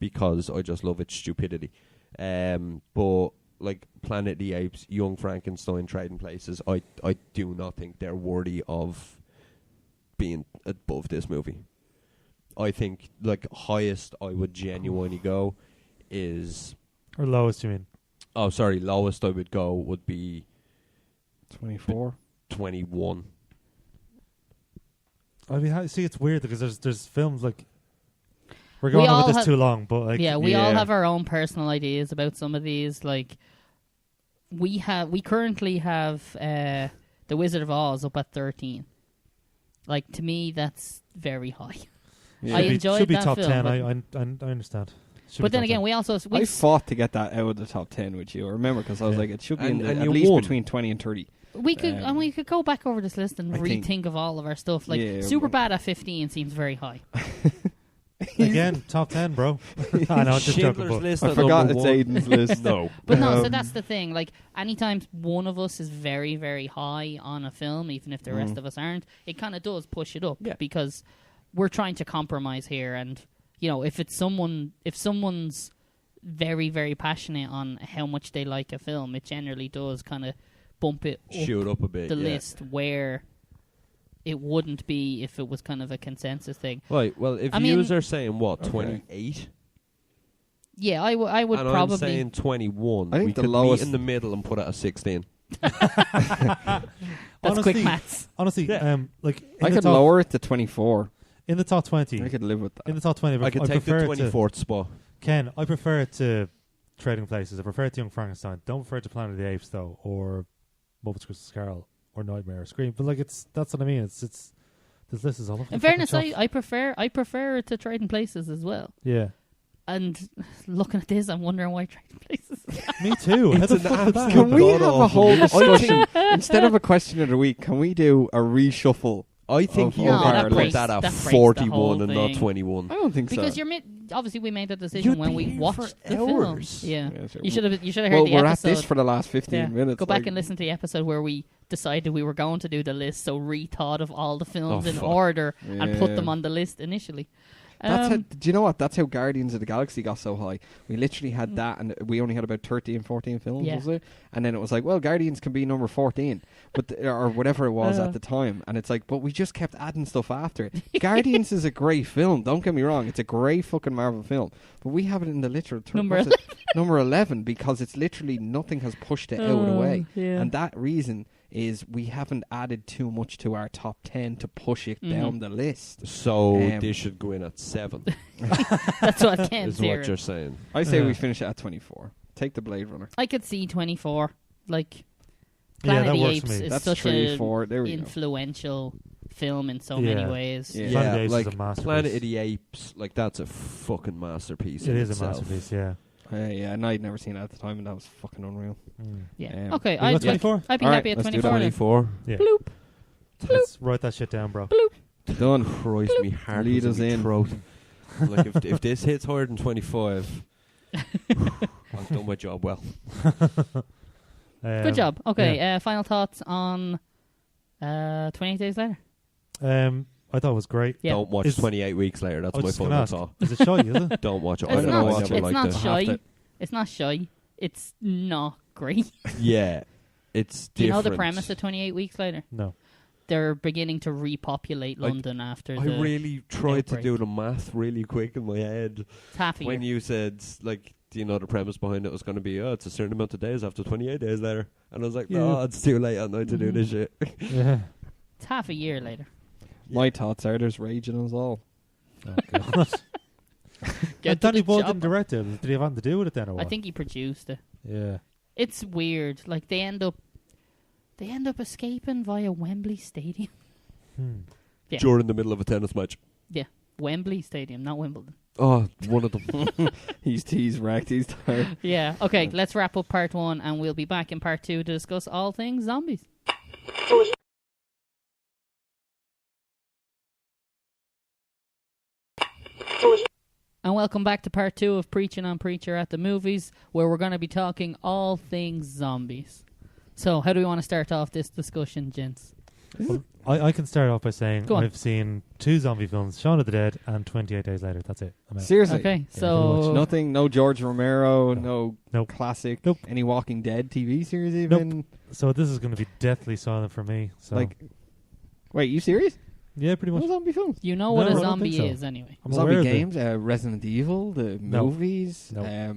because I just love its stupidity. But like Planet of the Apes, Young Frankenstein, Trading Places, I do not think they're worthy of being above this movie. I think like highest I would genuinely go is Or lowest, you mean? lowest I would go would be 24. 21. I mean, see, it's weird because there's films like we're We going on all with this have- too long, but like Yeah, we all Yeah. have our own personal ideas about some of these. Like, we currently have The Wizard of Oz up at 13. Like, to me, that's very high. Yeah. I should be, enjoyed should be that top film, 10. but- I understand. Should But be then top again, 10. we also I fought to get that out of the top 10 with you. I remember because I was Yeah. like, it should be And- in the, and at you least won. between 20 and 30. we could go back over this list and I think- rethink of all of our stuff. Like, Yeah, Superbad at 15 seems very high. Again, top 10, bro. I know, just joking. Schindler's But List I at forgot number it's one. Aiden's list. No. But no, so Um, that's the thing. Like, anytime one of us is very, very high on a film, even if the rest of us aren't, it kind of does push it up Yeah. because we're trying to compromise here. And, you know, if someone's very, very passionate on how much they like a film, it generally does kind of bump it up Shoot up a bit. the yeah. list where it wouldn't be if it was kind of a consensus thing. Right, well, if I mean- yous are saying, what, Okay. 28? Yeah, I would and probably. I'm saying 21. I think we the could lowest- meet in the middle and put it at 16. That's honestly, quick maths. Honestly, Yeah. like I in the could top, lower it to 24. in the top 20. I could live with that. In the top 20, I could take the prefer it to 24th spot. Ken. I prefer it to Trading Places. I prefer it to Young Frankenstein. Don't prefer it to Planet of the Apes though, or Muppets Christmas Carol, or Nightmare or Scream. But like, that's what I mean. It's this list is all over. In the fucking fairness, shop. I prefer it to Trading Places as well. Yeah, And looking at this, I'm wondering why Trading Places. me too. How It's the an fuck did that absolute Can we God have a awful. whole discussion? Instead of a question of the week, can we do a reshuffle? I think Oh, you no, got that to put breaks- that at that breaks the 41 whole and not thing. 21. I don't think Because so. you're obviously we made that decision You'd when be we here watched for the film. hours. Yeah, Yeah, so you should have heard well, the we're episode. at this for the last 15 Yeah. minutes. Go back like- and listen to the episode where we decided we were going to do the list, so rethought of all the films Oh, in fuck. order and put Yeah. them on the list initially. That's how, do you know what? That's how Guardians of the Galaxy got so high. We literally had that, and we only had about 13, 14 films, Yeah. was it? And then it was like, well, Guardians can be number 14, but or whatever it was at the time. And it's like, but we just kept adding stuff after it. Guardians is a great film. Don't get me wrong; it's a great fucking Marvel film. But we have it in the literature Number number 11 because it's literally nothing has pushed it out of the way, Yeah. and that reason is we haven't added too much to our top 10 to push it down the list. So Um, this should go in at 7, That's what Ken's is what hearing. you're saying. I say Yeah. we finish it at 24. Take the Blade Runner. I could see 24. Like, Yeah, Planet that of the works for Apes me. is That's such 3, an 4. There we go. influential film in so Yeah. many ways. Yeah. Planet of the Apes like is a masterpiece. Planet of the Apes, like that's a fucking masterpiece. It in is a itself. masterpiece. Yeah. Yeah, and I'd never seen it at the time, and that was fucking unreal. Yeah. Um, Okay, You got I'd 24? be All right, happy at let's do 24. then. 24. Yeah. Bloop. Let's write that shit down, bro. Done. Christ, me heart Lead was us in in. my throat. Like if this hits higher than 25, I've done my job well. Good job. Okay, final thoughts on 28 Days Later. I thought it was great. Yeah. Don't watch Is- 28 weeks later. That's I my was just gonna final ask, thought. is it shy, is it? Don't watch it. It's I not, never it's liked not it. shy. Have to. It's not shy. It's not great. Yeah, it's Do you know different. the premise of 28 Weeks Later? No. They're beginning to repopulate London after I the... really tried to outbreak. do the math really quick in my head. It's half a When year. you said, like, do you know the premise behind it was going to be, it's a certain amount of days after 28 days later. And I was like, no, it's too late at night to do this shit. Yeah. It's half a year later. My thoughts are there's rage in us all. Oh, God. Get And to Danny the Boyle job. didn't direct it. Did he have anything to do with it then or what? I think he produced it. Yeah. It's weird. Like, they end up escaping via Wembley Stadium. Yeah. during the middle of a tennis match. Yeah. Wembley Stadium, not Wimbledon. Oh, one of them. He's wrecked. He's tired. Yeah. Okay, let's wrap up part 1 and we'll be back in part 2 to discuss all things zombies. And welcome back to part 2 of Preachin on Preacher at the Movies, where we're going to be talking all things zombies. So, how do we want to start off this discussion, gents? Well, I can start off by saying Go on. I've seen 2 zombie films, Shaun of the Dead and 28 Days Later. That's it. I'm out. Seriously. Okay, Yeah, so... Nothing. No George Romero. No Nope. classic. Nope. Any Walking Dead TV series even. So this is going to be deathly silent for me. So Like, wait, you serious? yeah, pretty No much. zombie films. You know what No, a I don't zombie think so. is, anyway. I'm aware Zombie of it. games, Resident Evil, the No. movies. No.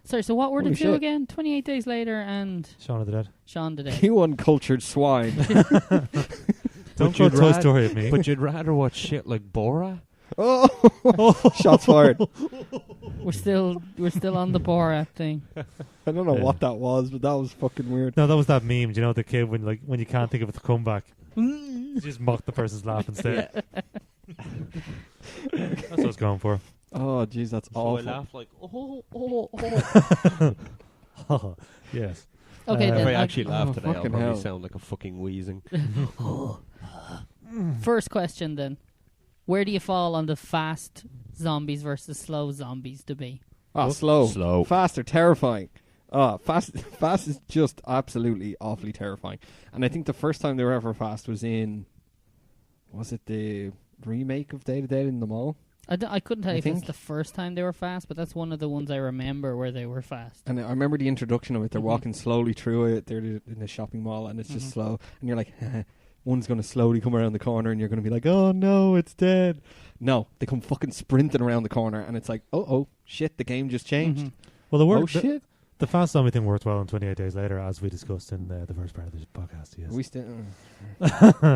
Sorry, so what were the Holy 2 shit. again? 28 Days Later and Shaun of the Dead. Shaun the Dead. You uncultured swine. Don't But throw you'd Toy rad- Story at me. But you'd rather watch shit like Borat? Oh, shots fired. We're still on the Borat thing. I don't know Yeah. what that was, but that was fucking weird. No, that was that meme. Do you know the kid when you can't think of a comeback, you just mock the person's laugh instead. That's what I was going for. Oh, jeez, that's So I awful. laugh like, Yes. Okay, Uh, if then. I actually laugh oh, today, I'll fucking probably hell. sound like a fucking wheezing. First question, then. Where do you fall on the fast zombies versus slow zombies debate? Oh, slow. Slow. Fast are terrifying. Oh, fast is just absolutely awfully terrifying. And I think the first time they were ever fast was in... Was it the remake of Day to Day in the Mall? I couldn't tell I you if it's think- the first time they were fast, but that's one of the ones I remember where they were fast. And I remember the introduction of it. They're Mhm. walking slowly through it. They're in the shopping mall, and it's just slow. And you're like, one's going to slowly come around the corner, and you're going to be like, oh no, it's dead. No, they come fucking sprinting around the corner, and it's like, oh shit, the game just changed. Mhm. Well, the Oh word shit. the fast zombie thing worked well in 28 Days Later, as we discussed in the first part of this podcast. Yes. We still,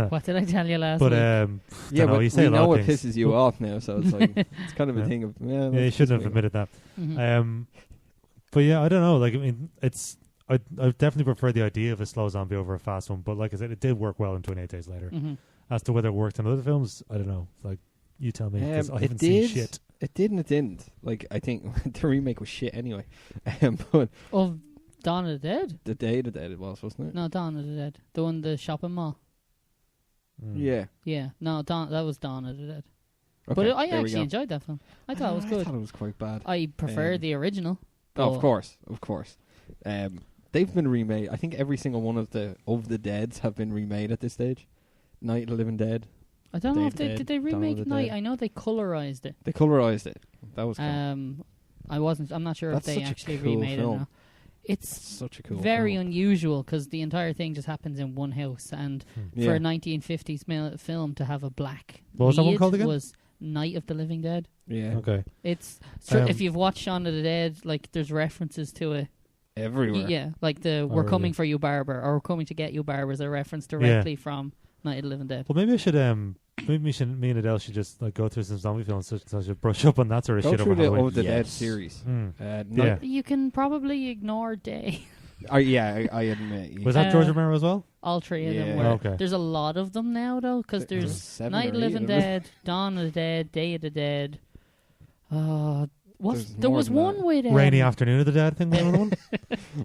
What did I tell you last but week? yeah, dunno, but you say we a lot know of it things. pisses you off now, so it's like it's kind of a Yeah. thing of Yeah, you let's shouldn't just have wait. admitted that. Mhm. But yeah, I don't know. Like, I mean, I definitely prefer the idea of a slow zombie over a fast one. But like I said, it did work well in 28 Days Later. Mhm. As to whether it worked in other films, I don't know. Like, you tell me, because I It haven't seen shit. It did and it didn't. Like, I think the remake was shit anyway. But Of Dawn of the Dead? the Day to Day it was, wasn't it? No, Dawn of the Dead. The one, the shopping mall. Mm. Yeah. Yeah, no, that was Dawn of the Dead. Okay, But I there we actually go. enjoyed that film. I thought it was I good. thought it was quite bad. I prefer the original. Oh, but- of course. They've been remade. I think every single one of the Deads have been remade at this stage. Night of the Living Dead. I don't know Day if of they the did they Dead, Dawn of remake the Night. Dead. I know they colorized it. They colorized it. That was cool. I'm not sure That's if they such a actually cool remade it or film. not. It's Such a cool very film. unusual because the entire thing just happens in one house, and Yeah. for a 1950s film to have a black What was that one lead called again? was Night of the Living Dead. Yeah. Okay. It's Um, if you've watched Shaun of the Dead, like there's references to it. Everywhere. Yeah, like the "We're really? coming for you, Barbara" or "We're coming to get you, Barbara" is a reference directly from Night of the Living Dead. Well, maybe I should. Me and Adele should just like go through some zombie films, so I should brush up on that sort of Go shit through over the Halloween. Over the Dead Yes. series. Mm. Night- You can probably ignore Day. yeah, I admit. Was that George Uh, Romero as well? All three of Yeah. them were. Oh, okay. There's a lot of them now, though, because There's there's 7 Night or of the 8 Living of them. Dead, Dawn of the Dead, Day of the Dead. There's There more was than one that. with Rainy Afternoon of the Dead thing. Was another one.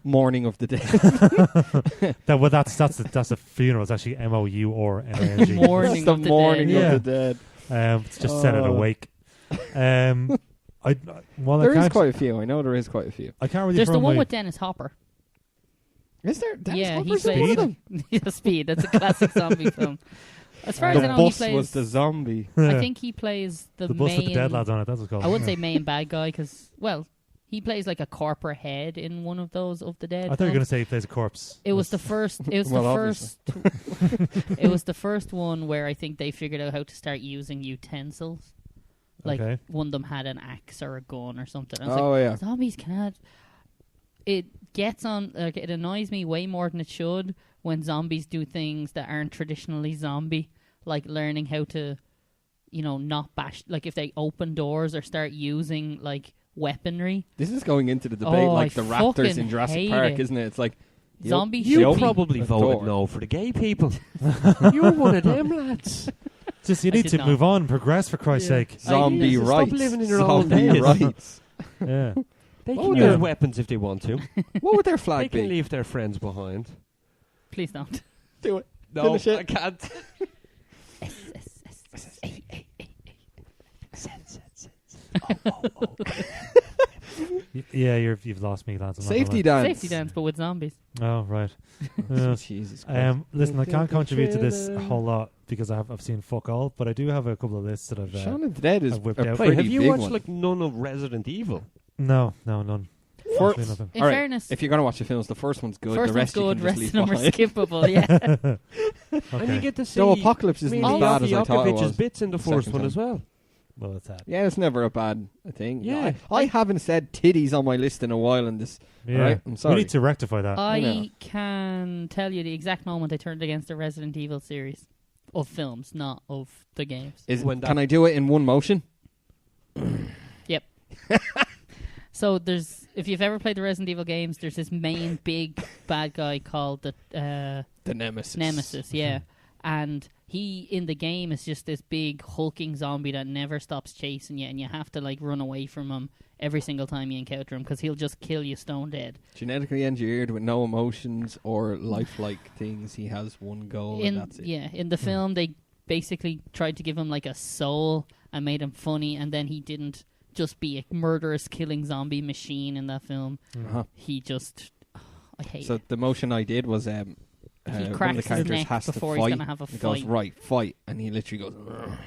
Morning of the Dead. That's a funeral. It's actually MOURNING. Morning That's the of the Morning Dead. Yeah. of the Dead. It's just set it Oh. awake. Well, I There is can't. quite a few. I know there is quite a few. I can't really. There's throw the one my- with Dennis Hopper. Is there? Yeah, he Hopper's in one of them? plays Speed. That's a classic zombie film. As far as The I know, he bus plays. was the zombie. I think he plays the bus main. with the dead lads on it. That's what's called. I wouldn't say main bad guy because, well, he plays like a corporate head in one of those of the Dead. I thought you were going to films. say he plays a corpse. It was the first. It was Well, the obviously. first. It was the first one where I think they figured out how to start using utensils. Like Okay. one of them had an axe or a gun or something. I was Oh, like, yeah. zombies cannot. It gets on. Like, it annoys me way more than it should when zombies do things that aren't traditionally zombie, like learning how to, not bash. Like if they open doors or start using like weaponry. This is going into the debate Oh, like I the raptors fucking in Jurassic hate Park, it. isn't it? It's like Zombie You should be- probably a voted door. no for the gay people. You're one of them lads. Just you I need did to not. move on, progress for Christ's sake. Zombie Stop rights. living in your own Zombie days. rights. Yeah. They What can would use their- weapons if they want to. What would their They flag can be? leave their friends behind. Please don't. Do it. No, Finish it. I can't. Yeah, you've lost me, lads. I'm not Safety gonna dance. Safety dance, but with zombies. lie. Oh, right. Uh, Jesus Christ. listen, I can't contribute to this a whole lot because I've seen fuck all, but I do have a couple of lists that I've. Shaun of the Dead is a I've whipped out. pretty Wait, have you big watched one. like none of Resident Evil? No, none. For- Absolutely nothing. In All right, fairness, If you're going to watch the films, the first one's good. first the rest one's good, you rest can of just them are leave behind. skippable. Yeah. And you Okay. get to see No, Apocalypse isn't Mila as bad as I thought it Jokovich's was. bits in the first second one time. as well. Well, that's that. Yeah, it's never a bad thing. Yeah. I haven't said titties on my list in a while in this. Yeah. Right, I'm We sorry. need to rectify that. I know. I can tell you the exact moment I turned against the Resident Evil series of films, not of the games. When that- Can I do it in one motion? So if you've ever played the Resident Evil games, there's this main big bad guy called the The Nemesis. Nemesis, yeah. And he, in the game, is just this big hulking zombie that never stops chasing you, and you have to, like, run away from him every single time you encounter him, because he'll just kill you stone dead. Genetically engineered with no emotions or lifelike things. He has one goal and that's it. Yeah, in the film, they basically tried to give him, like, a soul and made him funny, and then he didn't just be a murderous killing zombie machine in that film. Uh-huh. He just... I hate So it. the motion I did was one of the cracks his characters neck has to before fight. he's gonna have a He goes, fight. right, fight. And he literally goes, "Ugh,"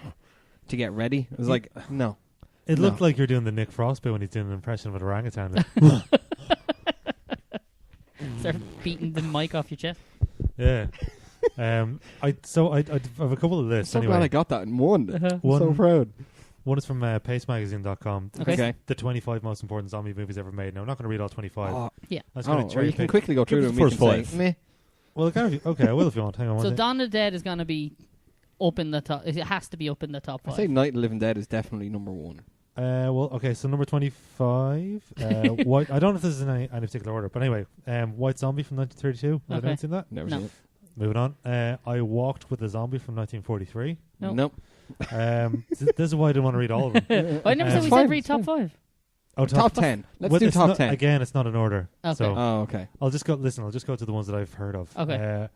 to get ready. It was like, no. It No. looked like you're doing the Nick Frost bit when he's doing an impression of an orangutan. Start beating the mic off your chest. Yeah. I have a couple of I'm lists so anyway. glad I got that in one. I'm One- so proud. One is from pacemagazine.com. Okay. Okay. The 25 most important zombie movies ever made. Now, I'm not going to read all 25. Oh, Yeah. I was going or to cherry you can pick. quickly go through Give them. us We the can first say, five. meh. Well, okay, I will if you want. Hang on one So sec. Dawn of the Dead is going to be up in the top. It has to be up in the top I 5. say Night of the Living Dead is definitely number one. Okay, so number 25. White. I don't know if this is in any particular order, but anyway, White Zombie from 1932. Has Okay. anyone seen that? Never No. seen it. Moving on. I Walked with a Zombie from 1943. No. Nope. This is why I didn't want to read all of them. I never said It's we fine, said read it's top fine. 5. Oh, Top 10. Let's well, do it's top not- 10. Again, it's not in order. Okay. So Oh, okay. I'll just go. Listen, I'll just go to the ones that I've heard of. Okay.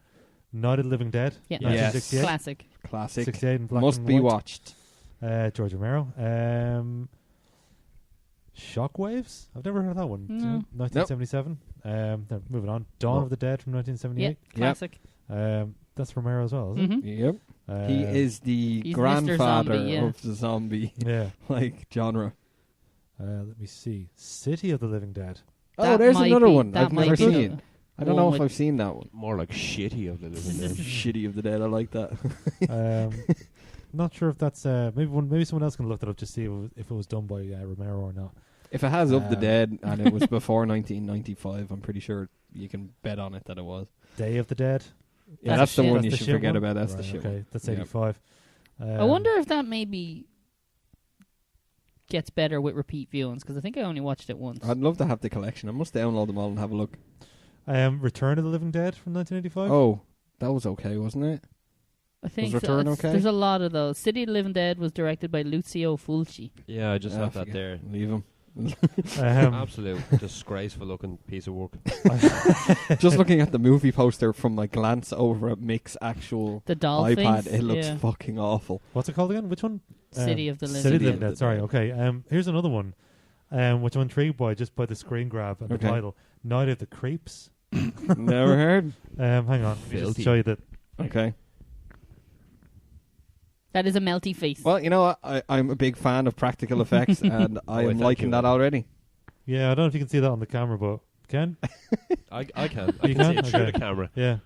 Night of the Living Dead. Yeah. Yes. 1968. Classic. Classic. 68 in black Must and be white. watched. George Romero. Shockwaves? I've never heard of that one. No. 1977. Then moving on. Dawn of the Dead from Yeah. 1978. Classic. That's Romero as well, is it? Mhm. Yep. He is the He's Mr. grandfather Zombie, yeah. of the zombie Yeah. like genre. Let me see. City of the Living Dead. Oh, That there's might another be- one. that I've might never be seen the it. I don't one know if with- I've seen that one. More like shitty of the living dead. Shitty of the Dead. I like that. Not sure if that's maybe someone else can look that up to see if it was done by Romero or not. If it has Of the Um, Dead and it was before 1995, I'm pretty sure you can bet on it that it was. Day of the Dead. Yeah, That's that's the shit. one That's you the should shit forget one? about. That's the Right, shit okay, one. that's Yep. 85. I wonder if that maybe gets better with repeat viewings, because I think I only watched it once. I'd love to have the collection. I must download them all and have a look. Return of the Living Dead from 1985. Oh, that was okay, wasn't it? I think Return so. okay? There's a lot of those. City of the Living Dead was directed by Lucio Fulci. Yeah, I just Ah, have that forget- there. Leave them. Absolute disgraceful looking piece of work. Just looking at the movie poster from my glance over at Mick's actual The dolphins. iPad, it looks yeah. fucking awful. What's it called again? Which one? City of the Living City of the Dead. Living Dead. Sorry. Okay. Here's another one, which I'm intrigued by just by the screen grab and Okay. the title. Night of the Creeps. Never heard. Hang on. Let me just Filthy. show you that. Okay. That is a melty face. Well, you know what? I'm a big fan of practical effects, and I am thank liking you. that already. Yeah, I don't know if you can see that on the camera, but Ken? I can. I You can can? see it through Okay. the camera. Yeah.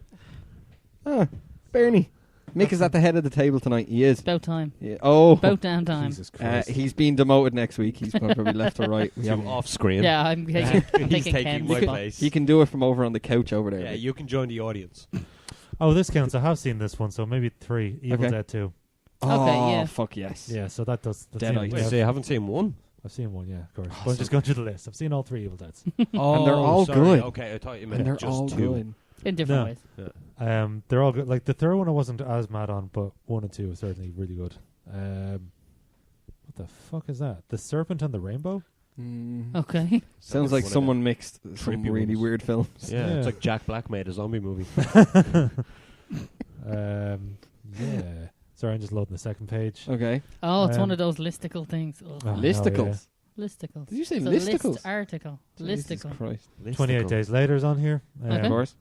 Ah, Bernie. Mick is at the head of the table tonight. He is. About time. Yeah. Oh. About damn time. Jesus Christ. He's being demoted next week. He's going to be left or right. We So haven't- off screen. Yeah, I'm taking, I'm He's taking taking Ken's my spot. place. He can do it from over on the couch over there. Yeah, you can join the audience. Oh, this counts. I have seen this one, so maybe 3. Evil Okay. Dead 2. Oh, Okay, yeah. fuck yes. Yeah, so that does. That's Deadites. Wait, so you haven't seen one? I've seen one, yeah, of course. But I'm just going through the list. I've seen all 3 Evil Deads. Oh, And they're all sorry. good. Okay, I thought you And meant they're just all 2. good. In different No. ways. Yeah. They're all good. Like the third one, I wasn't as mad on, but 1 and 2 are certainly really good. What the fuck is that? The Serpent and the Rainbow? Okay. Sounds like one of someone mixed some creepy really ones. weird films. Yeah, Yeah. it's like Jack Black made a zombie movie. Yeah. Sorry, I'm just loading the second page. Okay. Oh, it's one Um, of those listicle things. Ugh. Oh, no, Listicles. Listicles. Did you say It's a listicles? list article. Jesus Listicle. Christ. 28 Days Later is on here. Okay. Of course.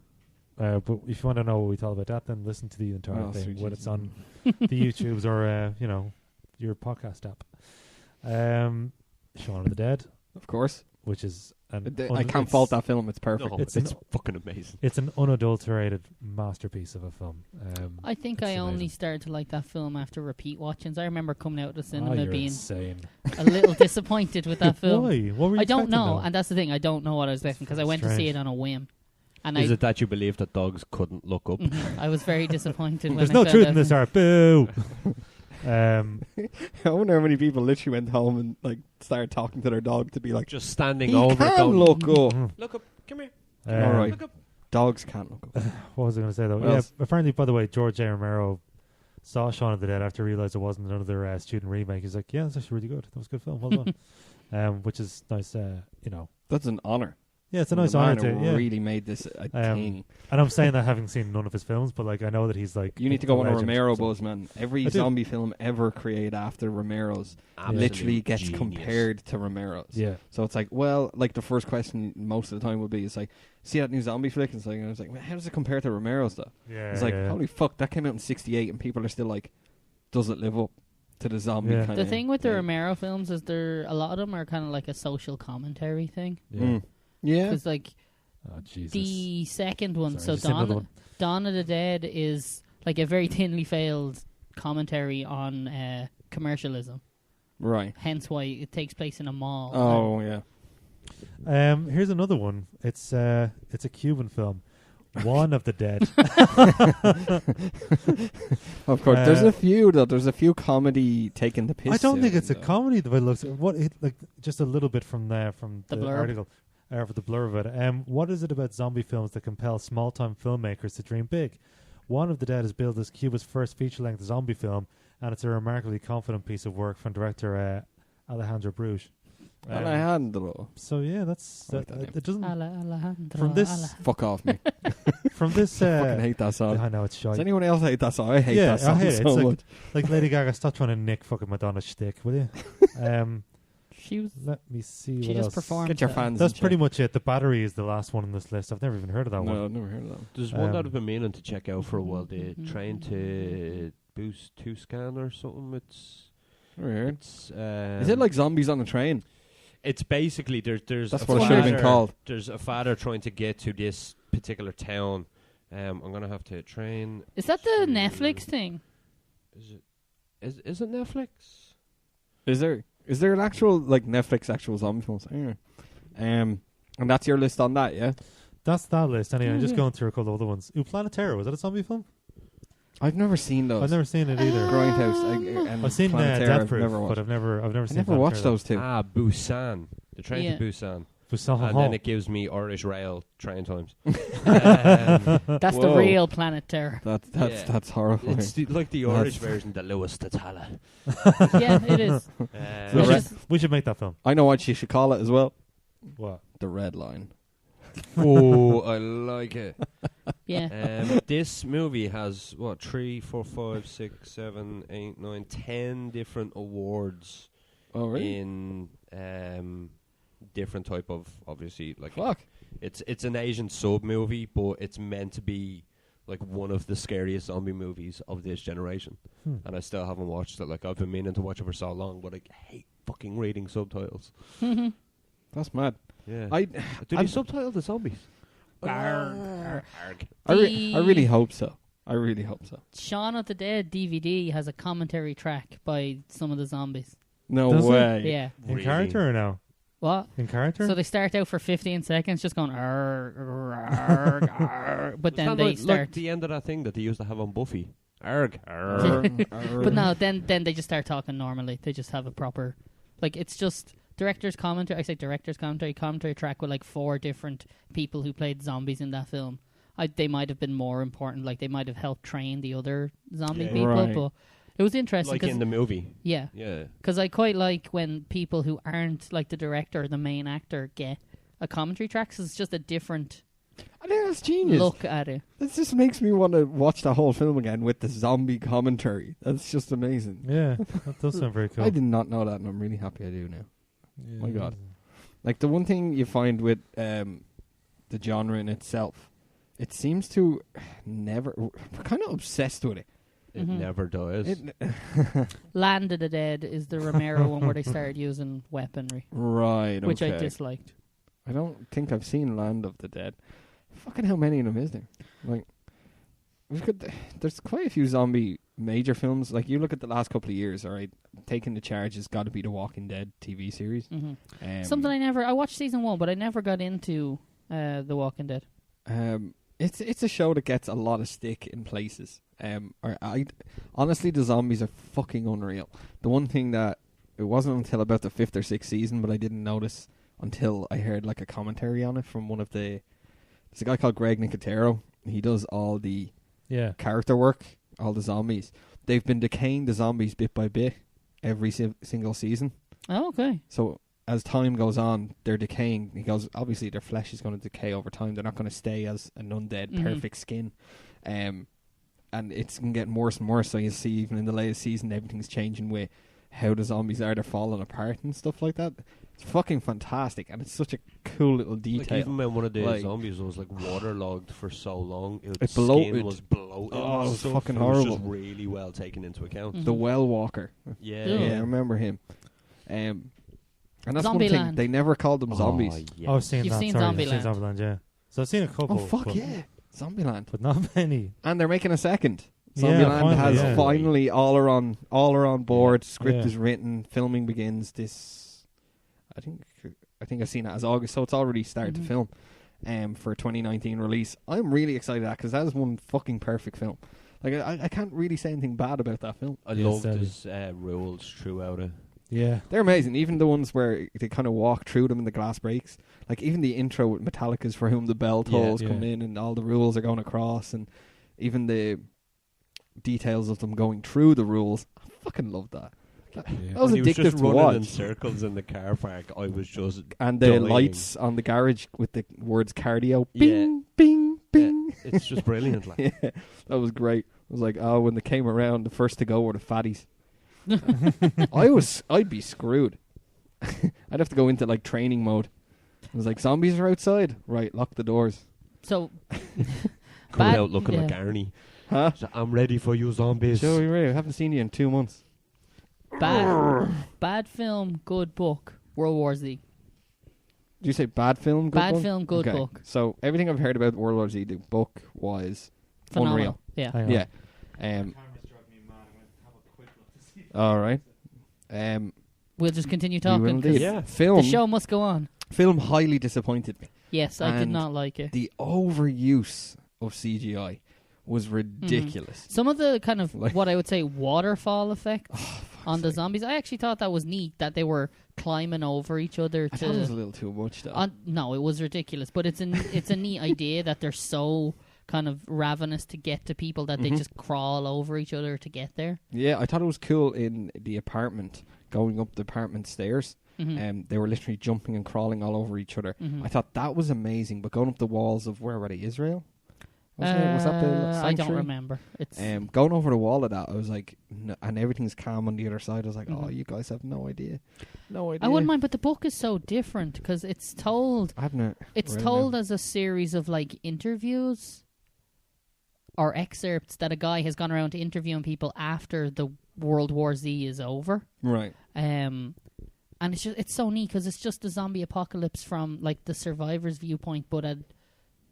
But if you want to know what we thought about that, then listen to the entire Oh, thing sweet when Jesus. it's on the YouTubes or your podcast app. Shaun of the Dead, Of course. which is I can't fault that film. It's perfect. No, It's it's, an- fucking amazing. It's an unadulterated masterpiece of a film. I think It's I only amazing. started to like that film after repeat watchings. I remember coming out of the Oh, cinema you're being insane. a little disappointed with that film. Why? What were you I don't expecting, know, though? and that's the thing. I don't know what I was expecting because I went to see strange. it on a whim, and Is it that you believe that dogs couldn't look up? I was very disappointed. when There's I no found truth out in this art. Boo! I wonder how many people literally went home and like started talking to their dog to be like, Just standing he over it can going, look up. look up, come here, All right. look up. Dogs can't look up. What was I going to say, though? What Yeah, else? apparently, by the way, George A. Romero saw Shaun of the Dead after he realised it wasn't another student remake. He's like, yeah, that's actually really good. That was a good film. Well done. Which is nice, That's an honor. Yeah, it's a The nice man honor who to, yeah. really made this a thing. And I'm saying that having seen none of his films, but like I know that he's like You need to go on a legend, Romero so- buzz, man. Every I do. zombie film ever created after Romero's literally Absolute gets genius. compared to Romero's. Yeah. So it's like, well, like the first question most of the time would be, it's like, see that new zombie flick? And I was like, well, how does it compare to Romero's though? Yeah. It's like, yeah. holy fuck, that came out in '68, and people are still like, does it live up to the zombie Yeah. kind The of thing with the Romero films is a lot of them are kind of like a social commentary thing. Yeah. Yeah. Because like Oh Jesus. the second one, Sorry, just another one. Dawn of the Dead is like a very thinly veiled commentary on commercialism. Right. Hence why it takes place in a mall. Oh, yeah. Here's another one. It's a Cuban film. One of the Dead. Of course. There's a few, though. There's a few comedy taking the piss. I don't think out it's a of it, comedy the way it looks. What it like just a little bit from the The blurb. article, for the blurb of it. What is it about zombie films that compel small-time filmmakers to dream big? One of the Dead is billed as Cuba's first feature-length zombie film, and it's a remarkably confident piece of work from director Alejandro Bruges. Alejandro. So yeah, that's I like that name. it doesn't Alejandro, from this Fuck off me. from this. Fucking hate that song. I know it's shy. Does anyone else hate that song? I hate Yeah, that song I hate it. so It's like- much. Like Lady Gaga, stop trying to nick fucking Madonna's shtick, will you? She was. Let me see. She what just else. performed. Get your that. fans. That's in pretty check. much it. The Battery is the last one on this list. I've never even heard of that No, one. I've never heard of that. There's one that Um, I've been meaning to check out for a while. The Train to Busan or something. Never heard. It's Is it like zombies on a train? It's basically there's That's a what it should have been father- called. There's a father trying to get to this particular town. I'm gonna have to train. Is that the to- Netflix thing? Is it Netflix? Is there an actual like Netflix actual zombie films? Anyway. And that's your list on that, yeah? That's that list. Anyway, I'm just Yeah. going through a couple of other ones. Planetera, was that a zombie film? I've never seen those. I've never seen it either. Grindhouse. And I've seen Planetera, Death I've Proof, never watched. but I've never I seen. never watched Planetera. those two. Busan. The Train Yeah. to Busan. Busan. And then it gives me Irish Rail train times. That's the Whoa. real Planet Terror. That's horrifying. It's like the Irish version, the Lewis Tatala. Yeah, it is. we, Which should, is- we should make that film. I know what you should call it as well. What? The Red Line. Oh, I like it. Yeah. This movie has 3, 4, 5, 6, 7, 8, 9, 10 different awards Oh, really? in different type of, obviously, like Fuck. it's an Asian sub movie, but it's meant to be like one of the scariest zombie movies of this generation. And I still haven't watched it. Like I've been meaning to watch it for so long, but I hate fucking reading subtitles. That's mad. Yeah. I Do I'm- they subtitle the zombies? Arg. I really hope so. I really hope so. Shaun of the Dead DVD has a commentary track by some of the zombies. No Does it? way. Yeah. In Really? character or no? What? In character? So they start out for 15 seconds just going arg, arg, arg, but then they like start. the end of that thing that they used to have on Buffy. Arg. Arg. But no, then they just start talking normally. They just have a proper, like it's just director's commentary. I say director's commentary track with like 4 different people who played zombies in that film they might have been more important. Like they might have helped train the other zombie Yeah. people, Right. but it was interesting Like because in the movie. yeah, Yeah. because I quite like when people who aren't like the director or the main actor get a commentary track. 'Cause it's just a different I think that's genius. look at it. This just makes me want to watch the whole film again with the zombie commentary. That's just amazing. Yeah, that does sound very cool. I did not know that, and I'm really happy I do now. Yeah. My God. Like, the one thing you find with the genre in itself, it seems to never... We're kind of obsessed with it. It Mhm. never does. Land of the Dead is the Romero one where they started using weaponry, Right, which I okay. disliked. I don't think I've seen Land of the Dead. Fucking how many of them is there? Like, there's quite a few zombie major films. Like, you look at the last couple of years, alright, Taking the Charge has got to be the Walking Dead TV series. Something I watched season 1, but I never got into The Walking Dead. It's a show that gets a lot of stick in places. Honestly, the zombies are fucking unreal. The one thing that it wasn't until about the 5th or 6th season, but I didn't notice until I heard like a commentary on it from one of the. There's a guy called Greg Nicotero. He does all the character work, all the zombies. They've been decaying the zombies bit by bit every single season. Oh, okay. So as time goes on, they're decaying. He goes, obviously their flesh is going to decay over time. They're not going to stay as an undead, perfect skin. And it's getting worse and worse. So you see, even in the latest season, everything's changing with how the zombies are. They're falling apart and stuff like that. It's fucking fantastic, and it's such a cool little detail. Like even when one of the Like- zombies was like waterlogged for so long, its bloated. skin was bloated. Oh, it and was stuff. fucking It was horrible. just really well taken into account. The Well Walker. Yeah. Yeah. Yeah, I remember him. And that's one thing. Zombieland. They never called them zombies. yes. Oh, I've seen You've that. seen Sorry, I've Zombieland. seen Zombieland, yeah. So I've seen a couple. Oh, fuck but, yeah. Zombieland. But not many. And they're making a second. Yeah, Zombieland finally, has yeah. finally all are on board. Script Yeah. is written. Filming begins this. I think I've seen it as August, so it's already started to film. For a 2019 release. I'm really excited at that because that is one fucking perfect film. Like I can't really say anything bad about that film. I Yeah, loved steady. his rules throughout it. Yeah. They're amazing. Even the ones where they kind of walk through them and the glass breaks. Like even the intro with Metallica's For Whom the Bell Tolls Yeah. come in and all the rules are going across, and even the details of them going through the rules. I fucking love that. That was When he was addictive just to running in watch. circles in the car park. I was just And the dying. lights on the garage with the words cardio. Yeah. Bing, bing, bing. Yeah, it's just brilliant. Like. Yeah, that was great. I was like, oh, when they came around, the first to go were the fatties. I'd be screwed. I'd have to go into like training mode. I was like, zombies are outside. Right, lock the doors. So, Coming out looking like yeah. Arnie. Huh? So, I'm ready for you zombies. Joey Ray, I haven't seen you in 2 months. Bad film, good book. World War Z. Did you say bad film? Good Bad book? film, good Okay. book. So everything I've heard about World War Z, the book was Phenomenal. unreal. Yeah. Hang on. Yeah. All right. We'll just continue We talking. will 'cause indeed. Yeah. The Film. show must go on. Film highly disappointed me. Yes, I did And not like it. The overuse of CGI was ridiculous. Some of the kind of Like- what I would say waterfall effects Oh, on the zombies, I actually thought that was neat that they were climbing over each other I thought it was a to. little too much, though. No, it was ridiculous, but it's a neat idea that they're so kind of ravenous to get to people that they just crawl over each other to get there. Yeah, I thought it was cool in the apartment, going up the apartment stairs. They were literally jumping and crawling all over each other. I thought that was amazing, but going up the walls of, where were they, Israel? Was that the I don't sanctuary? remember. It's Going over the wall of that, I was like, and everything's calm on the other side. I was like, oh, you guys have no idea. No idea. I wouldn't mind, but the book is so different because it's told. I haven't. It's read it told now. as a series of like interviews or excerpts that a guy has gone around to interviewing people after the World War Z is over. Right. And it's so neat because it's just the zombie apocalypse from like the survivor's viewpoint, but at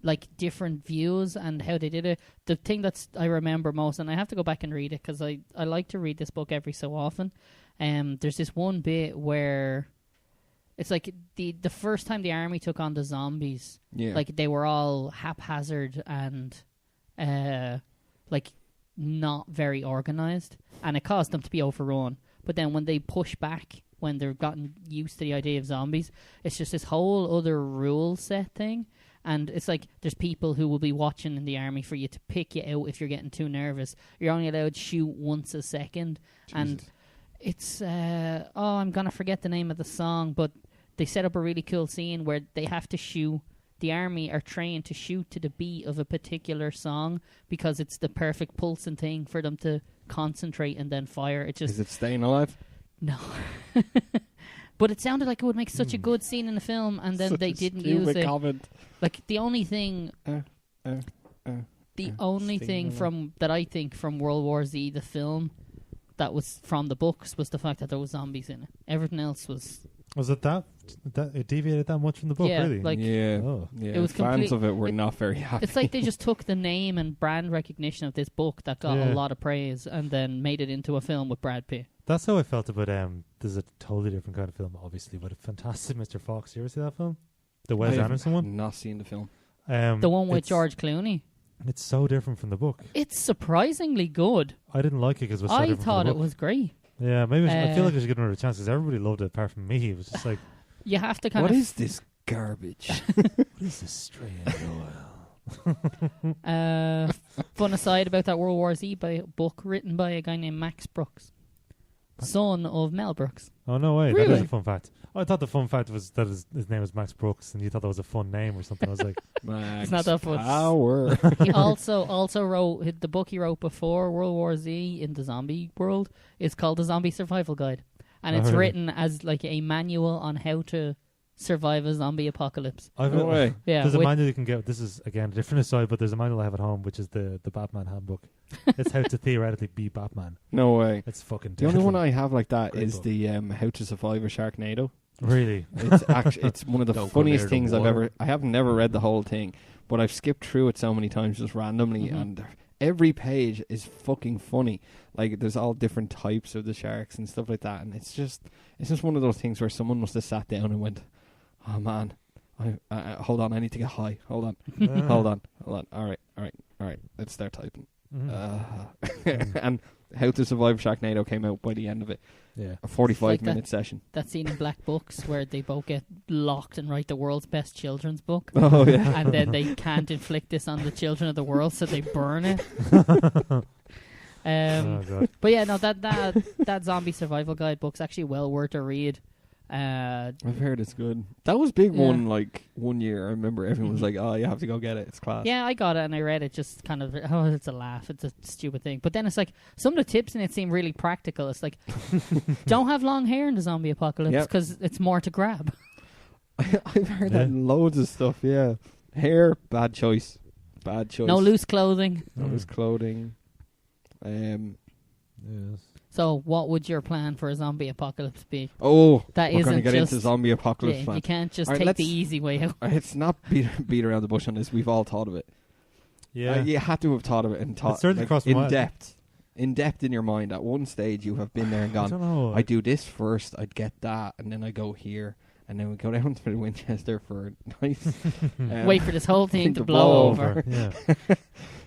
like different views and how they did it. The thing that's I remember most, and I have to go back and read it because I like to read this book every so often. There's this one bit where it's like the first time the army took on the zombies, Yeah. like they were all haphazard and like not very organized, and it caused them to be overrun. But then when they push back, when they've gotten used to the idea of zombies, it's just this whole other rule set thing. And it's like there's people who will be watching in the army for you to pick you out if you're getting too nervous. You're only allowed to shoot once a second. Jesus. And it's, I'm going to forget the name of the song, but they set up a really cool scene where they have to shoot. The army are trained to shoot to the beat of a particular song because it's the perfect pulsing thing for them to concentrate and then fire. It just, is it Staying Alive? No. But it sounded like it would make such a good scene in the film, and then they didn't use it. Comment. Like the only thing, from that I think from World War Z, the film, that was from the books, was the fact that there was zombies in it. Everything else was. Was it that it deviated that much from the book? Yeah, really? like it was fans of it were not very happy. It's like they just took the name and brand recognition of this book that got a lot of praise, and then made it into a film with Brad Pitt. That's how I felt about there's a totally different kind of film, obviously, but a fantastic Mr. Fox. You ever see that film? The Wes Anderson one? I've not seen the film. The one with George Clooney. It's so different from the book. It's surprisingly good. I didn't like it because it was so different from the book. I thought it was great. Yeah, maybe I feel like I should give another chance because everybody loved it apart from me. It was just like... You have to kind What is this garbage? What is this strange oil? Fun aside about that World War Z book written by a guy named Max Brooks, son of Mel Brooks. Oh, no way. Really? That is a fun fact. I thought the fun fact was that his name was Max Brooks and you thought that was a fun name or something. I was like... Max it's not that fun. Power. He also wrote the book he wrote before World War Z in the zombie world. It's called The Zombie Survival Guide. And it's written as like a manual on how to survive a zombie apocalypse. No way. Yeah, there's a manual you can get. This is, again, a different aside, but there's a manual I have at home, which is the Batman handbook. It's how to theoretically be Batman. No way. It's fucking The only one I have like that Great is book. the How to Survive a Sharknado. Really? It's actually it's one of the Don't go funniest near the things I've water. ever... I have never read the whole thing, but I've skipped through it so many times just randomly, and every page is fucking funny. Like, there's all different types of the sharks and stuff like that, and it's just one of those things where someone must have sat down and went, oh man, hold on, I need to get high. Hold on, hold on. All right. Let's start typing. And How to Survive Sharknado came out by the end of it. Yeah. A 45-minute like session. That scene in Black Books where they both get locked and write the world's best children's book. Oh yeah. And then they can't inflict this on the children of the world, so they burn it. Oh, God. But yeah, no, that zombie survival guide book's actually well worth a read. I've heard it's good. That was big one, like, 1 year. I remember everyone was like, oh, you have to go get it. It's class. Yeah, I got it and I read it just kind of, it's a laugh. It's a stupid thing. But then it's like, some of the tips in it seem really practical. It's like, don't have long hair in the zombie apocalypse because it's more to grab. I've heard that in loads of stuff, yeah. Hair, bad choice. Bad choice. No loose clothing. No loose clothing. Yes. So what would your plan for a zombie apocalypse be? Oh, That we're going to isn't get just- into zombie apocalypse Yeah, plan. you can't just Alright, take let's- the easy way out. It's not beat around the bush on this. We've all thought of it. Yeah. You had to have thought of it and thought certainly crossed my in mind. depth. In depth in your mind. At one stage, you have been there and I don't gone, know. I do this first, I'd get that, and then I go here, and then we go down to the Winchester for a nice... Wait for this whole thing to blow over.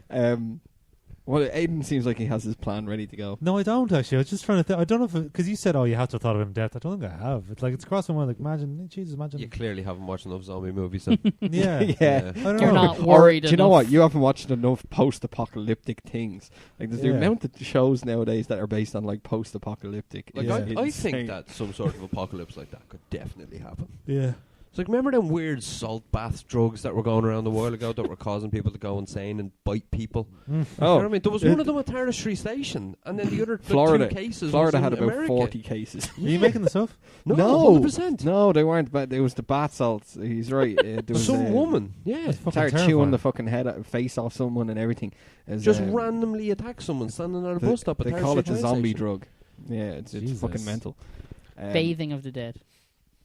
Yeah. Well, Aiden seems like he has his plan ready to go. No, I don't actually. I was just trying to think. I don't know if because you said, "Oh, you have to have thought of it in depth." I don't think I have. It's like it's crossed my mind. Like, imagine. You clearly haven't watched enough zombie movies. Then. Yeah. Yeah. I don't You're know. not worried Do you know enough. what? You haven't watched enough post-apocalyptic things. Like, there's the Yeah. amount of shows nowadays that are based on, like, post-apocalyptic. Like Yeah. I Insane. think that some sort of apocalypse like that could definitely happen. Yeah. It's like, remember them weird salt bath drugs that were going around a while ago that were causing people to go insane and bite people? Oh, You know what I mean? There was one of them at Tara Street Station, and then the other Florida. 2 cases Florida was had in about America. 40 cases. Are you making this up? No, No. 100%. No, they weren't. But it was the bath salts. He's right. There was Some woman, yeah, Fucking started terrifying. chewing the fucking face off someone and everything. As, just randomly attack someone standing at a bus stop at They Tara call it Street the train zombie station. drug. Yeah, it's Jesus. fucking mental. Bathing of the dead.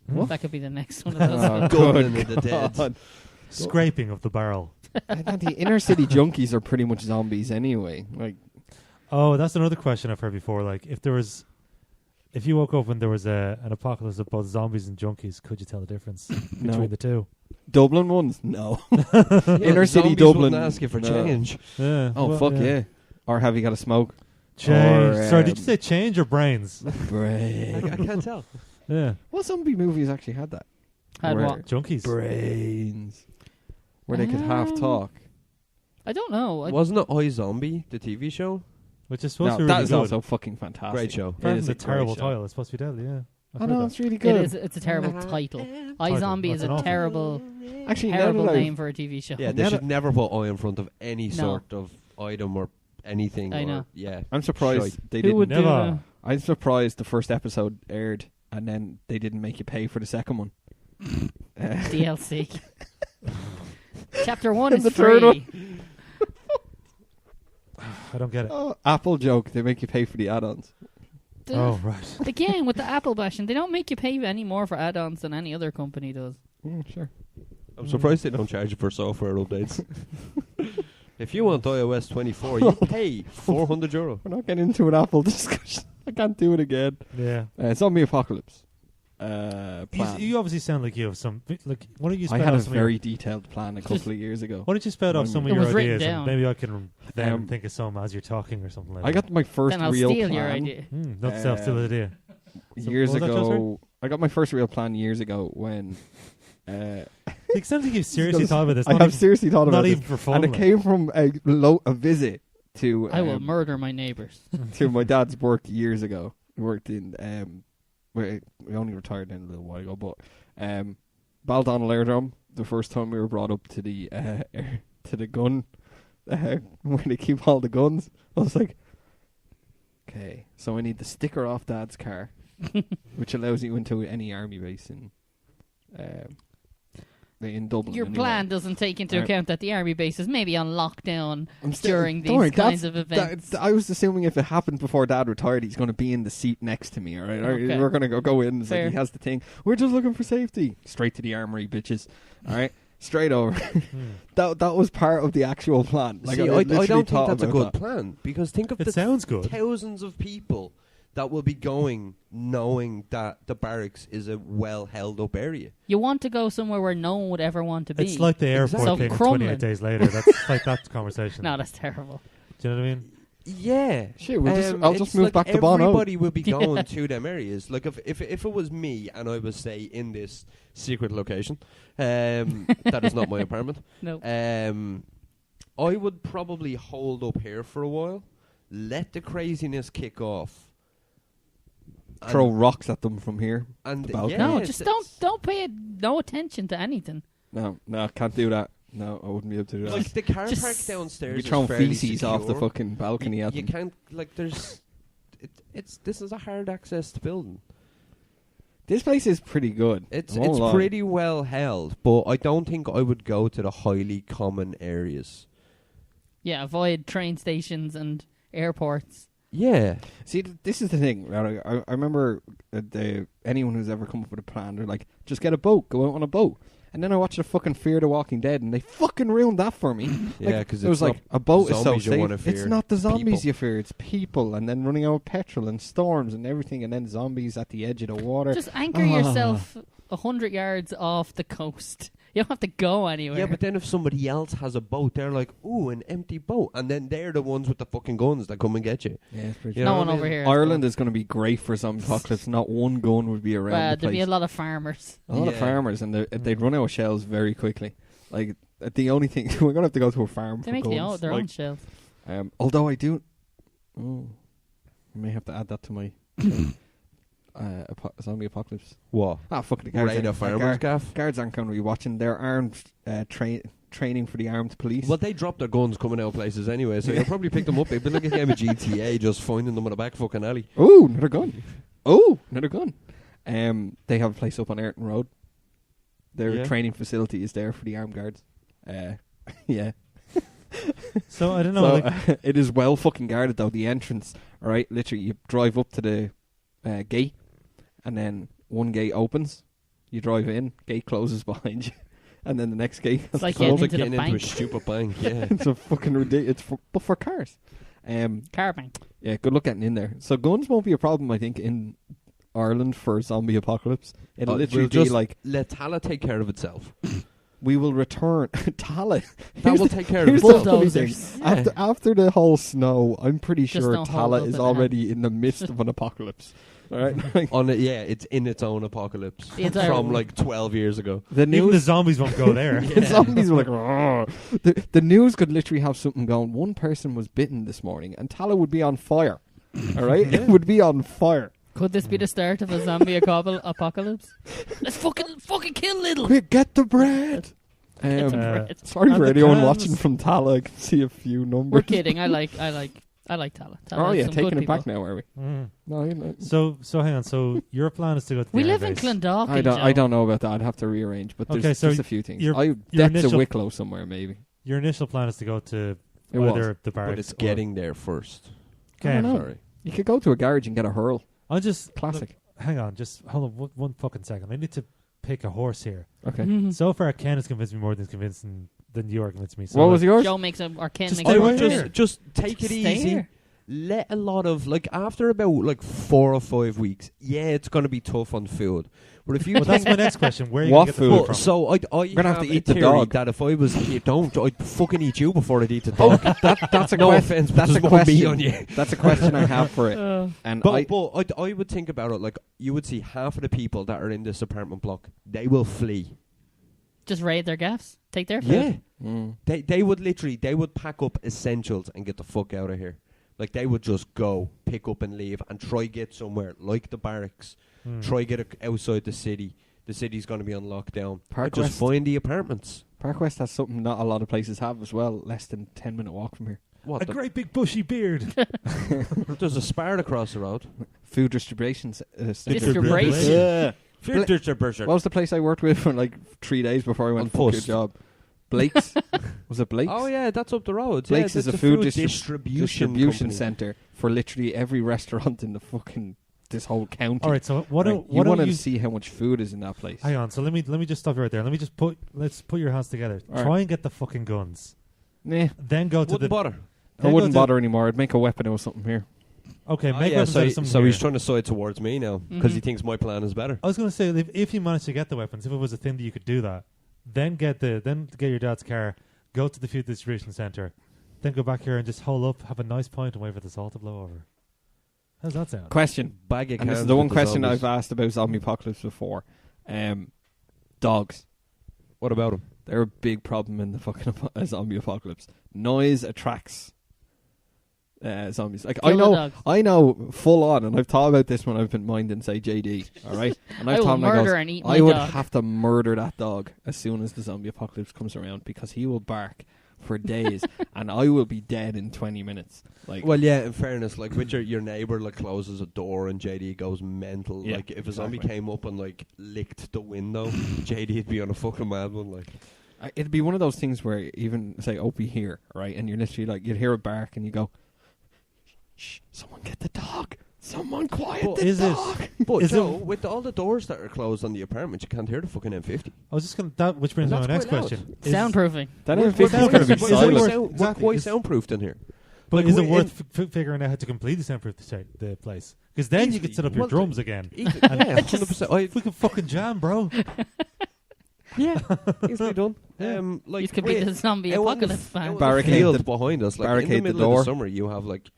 What? That could be the next one of those. Oh, Gunning good of the dead. God. Scraping of the barrel. And the inner city junkies are pretty much zombies anyway. Like, Oh, that's another question I've heard before. Like, if you woke up when there was an apocalypse of both zombies and junkies, could you tell the difference between the two? Dublin ones? No. Yeah, Inner city zombies Dublin. wouldn't ask you for No. change. Yeah. Oh, well, fuck yeah. Or have you got a smoke? Change. Or, Sorry, did you say change or brains? Brain. I can't tell. Yeah. What zombie movies actually had that? Had Where- what? Junkies. Brains. where they could half talk. I don't know. Wasn't it iZombie, the TV show? Which is supposed No, to be that really is good. also fucking fantastic. Great show. Apparently it's a It is a great terrible show. title. It's supposed to be deadly, yeah. I've I heard know, that. it's really good. It's a terrible title. iZombie is That's an a awful- terrible, Actually, terrible now that name for a TV show. Yeah, they Now should that- never put I in front of any No. sort of item or anything. I or- know. Yeah. I'm surprised Shite. they Who didn't. would do Never. that? I'm surprised the first episode aired and then they didn't make you pay for the second one. DLC. Chapter 1 And is the free. third one. I don't get it. Apple joke, they make you pay for the add-ons. Oh, right. Again, with the Apple bashing, they don't make you pay any more for add-ons than any other company does. Sure. I'm surprised they don't charge you for software updates. If you want iOS 24, you pay €400. We're not getting into an Apple discussion. I can't do it again. Yeah. Zombie Apocalypse. Plan. You obviously sound like you have some... Like, why don't you I spell had a out some of your- very detailed plan a couple of years ago. Why don't you spell out some of It your was written ideas and down. maybe I can then Um, think of some as you're talking or something like I that. got my first Then I'll real steal plan your idea. Not self-still idea. years what was that, Joe, ago. I got my first real plan years ago when... It sounds like you've seriously thought about this. I not have even- seriously thought about not this. even for fun. And it like. came from a visit to I will murder my neighbours. to my dad's work years ago. He worked in we only retired then a little while ago, but Baldonnel Aerodrome. The first time we were brought up to the gun where they keep all the guns, I was like, okay, so I need the sticker off Dad's car, which allows you into any army base in Dublin. Your anyway. plan doesn't take into Right. account that the army base is maybe on lockdown I'm still- during don't worry, these kinds that's- of events. I was assuming if it happened before Dad retired, he's going to be in the seat next to me. All right, Okay. we're going to go in. It's Fair. like he has the thing. We're just looking for safety. Straight to the armory, bitches. All right, straight over. that was part of the actual plan. Like, See, I literally don't think thought that's a about good that. plan. Because think of It the sounds good. thousands of people that will be going knowing that the barracks is a well-held up area. You want to go somewhere where no one would ever want to be. It's like the airport So thing Crumlin. 28 days later. That's like that conversation. No, that's terrible. Do you know what I mean? Yeah. Shit, I'll it's just move like back to Bono. everybody will be going to them areas. Like if it was me and I was, say, in this secret location, that is not my apartment, No. I would probably hold up here for a while, let the craziness kick off. and- Throw rocks at them from here. and the balcony. yeah, No, it's- just it's- don't pay no attention to anything. No, can't do that. No, I wouldn't be able to do that. Like the car Just- park downstairs. You'd be is throwing fairly feces off the secure. fucking balcony at You them. can't like. There's. This is a hard access to building. This place is pretty good. It's I won't lie. pretty well held, but I don't think I would go to the highly common areas. Yeah, avoid train stations and airports. Yeah, See, this is the thing. Right? I remember anyone who's ever come up with a plan, they're like, just get a boat, go out on a boat. And then I watched the fucking Fear the Walking Dead, and they fucking ruined that for me. yeah, Like, because it was like, a boat is so zombies you safe. wanna It's fear, not the zombies people. you fear, it's people. And then running out of petrol and storms and everything, and then zombies at the edge of the water. Just anchor yourself 100 yards off the coast. You don't have to go anywhere. Yeah, but then if somebody else has a boat, they're like, "Ooh, an empty boat," and then they're the ones with the fucking guns that come and get you. Yeah, it's pretty You no know one what I over mean? here. has Ireland guns. is going to be great for zombie apocalypse. Not one gun would be around the There'd place. be a lot of farmers. A lot of Yeah. farmers, and they'd run out of shells very quickly. Like, the only thing... we're going to have to go to a farm They for make guns. their own Like, shells. although I do... Oh, I may have to add that to my... zombie apocalypse. What? Ah, fuck the guards. Raid a aren't- farmer's gaff? Guards aren't going to be watching. They're armed training for the armed police. Well, they drop their guns coming out of places anyway, so you'll probably pick them up. It'd be like a game of GTA, just finding them in the back fucking alley. Oh, another gun. Oh, another gun. They have a place up on Ayrton Road. Their Yeah. training facility is there for the armed guards. Yeah. So I don't know. So, like, it is well fucking guarded though. The entrance, all right. Literally, you drive up to the gate, and then one gate opens. You drive in, gate closes behind you, and then the next gate. It's like Sounds getting like into the getting into a bank. stupid bank. Yeah. It's a fucking ridiculous. But for cars. Car bank. Yeah, good luck getting in there. So guns won't be a problem, I think, in Ireland for zombie apocalypse. It'll literally we'll be just like, let Tala take care of itself. we will return. Tala. That will take care of Here's itself. the funny thing. Bulldozers. After the whole snow, I'm pretty Just sure don't hold Tala up is an already in the midst of an apocalypse. All right. On it, yeah, it's in its own apocalypse The entire from world. like 12 years ago. The Even the news. zombies won't go there. The zombies were like, "Rrr." The news could literally have something going. One person was bitten this morning, and Tala would be on fire. All right, it would be on fire. Could this be the start of a zombie apocalypse? Let's fucking kill Little. Quick, get the bread. Get the bread. Sorry And for the anyone cans. watching from Tala. I can see a few numbers. We're kidding. I like Tala. Tala Oh has yeah, some taking good it people. back now, are we? Mm. No, you know. So hang on. So your plan is to go to the We air live in base. Clondalkin. I Joe. don't know about that. I'd have to rearrange, but there's Okay, so just a few things. your Depths initial- of Wicklow somewhere, maybe. Your initial plan is to go to It was. either the barracks But it's or- getting there first. I don't know. Sorry. You could go to a garage and get a hurl. I'll just Classic. look, hang on, just hold on one fucking second. I need to pick a horse here. Okay. Mhm. So far, Ken has convinced me more than you are convincing me. So What was yours? Joe makes a or Ken Just makes stay a right horse here. race. Just take it Stay easy. here. Let a lot of like after about like 4 or 5 weeks. Yeah, it's going to be tough on food. But if you Well, that's take- my next question. Where are you What going to get the food? food Well, from? so I gonna have to a eat the theory dog. that if I was here, I'd fucking eat you before I'd eat the dog. That's a no question. offense, but That's a there's more meat question. on you. That's a question I have for it. And But I would think about it like you would see half of the people that are in this apartment block, they will flee. Just raid their gaffs. Take their food. Yeah, Mm. they would pack up essentials and get the fuck out of here. Like they would just go, pick up and leave, and try get somewhere like the barracks. Try get outside the city. The city's going to be on lockdown. Park Just West. find the apartments. Park West has something not a lot of places have as well. Less than 10-minute walk from here. What? A great big bushy beard. There's a Spar across the road. Food distribution. Distribution. Yeah. Food distribution. What was the place I worked with for like 3 days before I went On to fuck your Post. job? Blake's. Was it Blake's? Oh yeah, that's up the road. Blake's yeah, is a that's food distribution company. centre for literally every restaurant in the fucking this whole county. All right. So what? Right, Do, you what want do to you see how much food is in that place? Hang on. So let me just stop you right there. Let's put your hands together. All Try right. and get the fucking guns. Nah, Then go to Wouldn't the. bother. I then go wouldn't to- bother anymore. I'd make a weapon out of something here. Okay, Oh, make yeah, weapons out of something so he's here. trying to side towards me now because he Mhm. thinks my plan is better. I was going to say if you managed to get the weapons, if it was a thing that you could do that, then get your dad's car, go to the food distribution centre, then go back here and just hole up, have a nice pint, and wait for the salt to blow over. How's that sound? Question. Bag of And this is cans the one with question zombies. I've asked about zombie apocalypse before. Dogs. What about him? They're a big problem in the fucking zombie apocalypse. Noise attracts zombies. Like Kill the dogs. I know full on, and I've thought about this when I've been minding, say JD. All right, and I I've will thought, murder and eat my I would dog. have to murder that dog as soon as the zombie apocalypse comes around because he will bark for days, and I will be dead in 20 minutes. Like, Well, yeah. In fairness, like with your neighbour like closes a door and JD goes mental. Yeah, like if a zombie exactly. came up and like licked the window, JD'd be on a fucking mad one. Like it'd be one of those things where even say Opie here, right, and you're literally like you'd hear a bark and you go, "Shh, someone get the dog, someone quiet But the is it- dog." But Is Joe, with all the doors that are closed on the apartment, you can't hear the fucking M50. I was just going to which brings me to And my next that's quite question. Soundproofing. That We're- M50 is we're- going to be is it silent. worth- We're exactly, quite is- soundproofed in here. But Like, is it we- worth figuring out how to completely soundproof the place? Because then you Easily. could set up your Well, drums again. Yeah, 100%. We could fucking jam, bro. Yeah, easily done. Yeah. Like These could be the zombie out in apocalypse f- fan. out in the Barricade field the- behind us. Like barricade in the the middle door. of the summer, you have like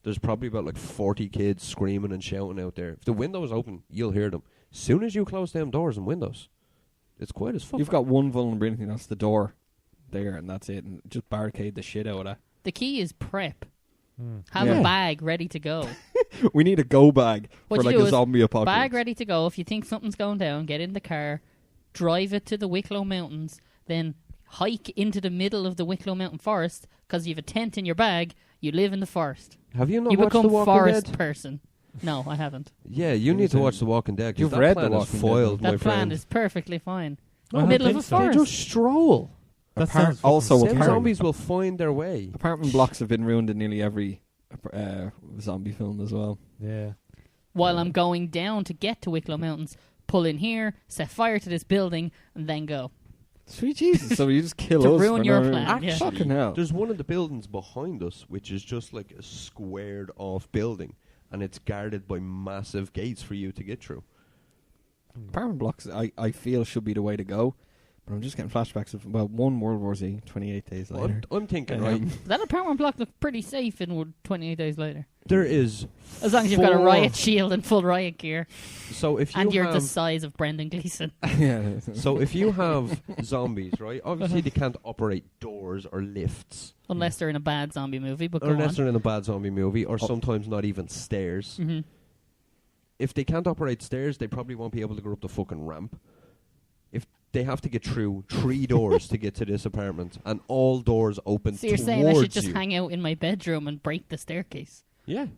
there's probably about like 40 kids screaming and shouting out there. If the window is open, you'll hear them. As soon as you close down doors and windows, it's quiet as fuck. You've got one vulnerability, that's the door there, and that's it. And just barricade the shit out of that. The key is prep. Hmm. Have Yeah. a bag ready to go. We need a go bag What for you like do a is zombie apocalypse. Bag ready to go. If you think something's going down, get in the car, drive it to the Wicklow Mountains, then hike into the middle of the Wicklow Mountain forest because you have a tent in your bag. You live in the forest. Have you not You watched The become Walking forest Dead? person. No, I haven't. Yeah, you need to watch The Walking Dead. 'cause You've that read The plan Walking is Dead, foiled, That my plan friend. is perfectly fine. I don't Middle of think a so. They forest. just stroll. That Apart- sounds fucking also scary. Them apparent- zombies will find their way. Apartment blocks have been ruined in nearly every zombie film as well. Yeah. While I'm going down to get to Wicklow Mountains, pull in here, set fire to this building, and then go. Sweet Jesus! So you just kill To us ruin for your no plan, reason. yeah. Fucking hell! There's one of the buildings behind us, which is just like a squared off building, and it's guarded by massive gates for you to get through. Apartment blocks, I feel, should be the way to go But I'm just getting flashbacks of, well, one World War Z, 28 days later. I'm thinking, right, That apartment block looked pretty safe in 28 days later. there is As long as you've got a riot shield and full riot gear. So if you And you're have, the size of Brendan Gleeson. Yeah. so if you have zombies, right, obviously they can't operate doors or lifts. Unless they're in a bad zombie movie, but go Unless on. they're in a bad zombie movie, or sometimes not even stairs. Mhm. If they can't operate stairs, they probably won't be able to go up the fucking ramp. If they have to get through 3 doors to get to this apartment, and all doors open So you're towards saying I should just you. hang out in my bedroom and break the staircase? Yeah.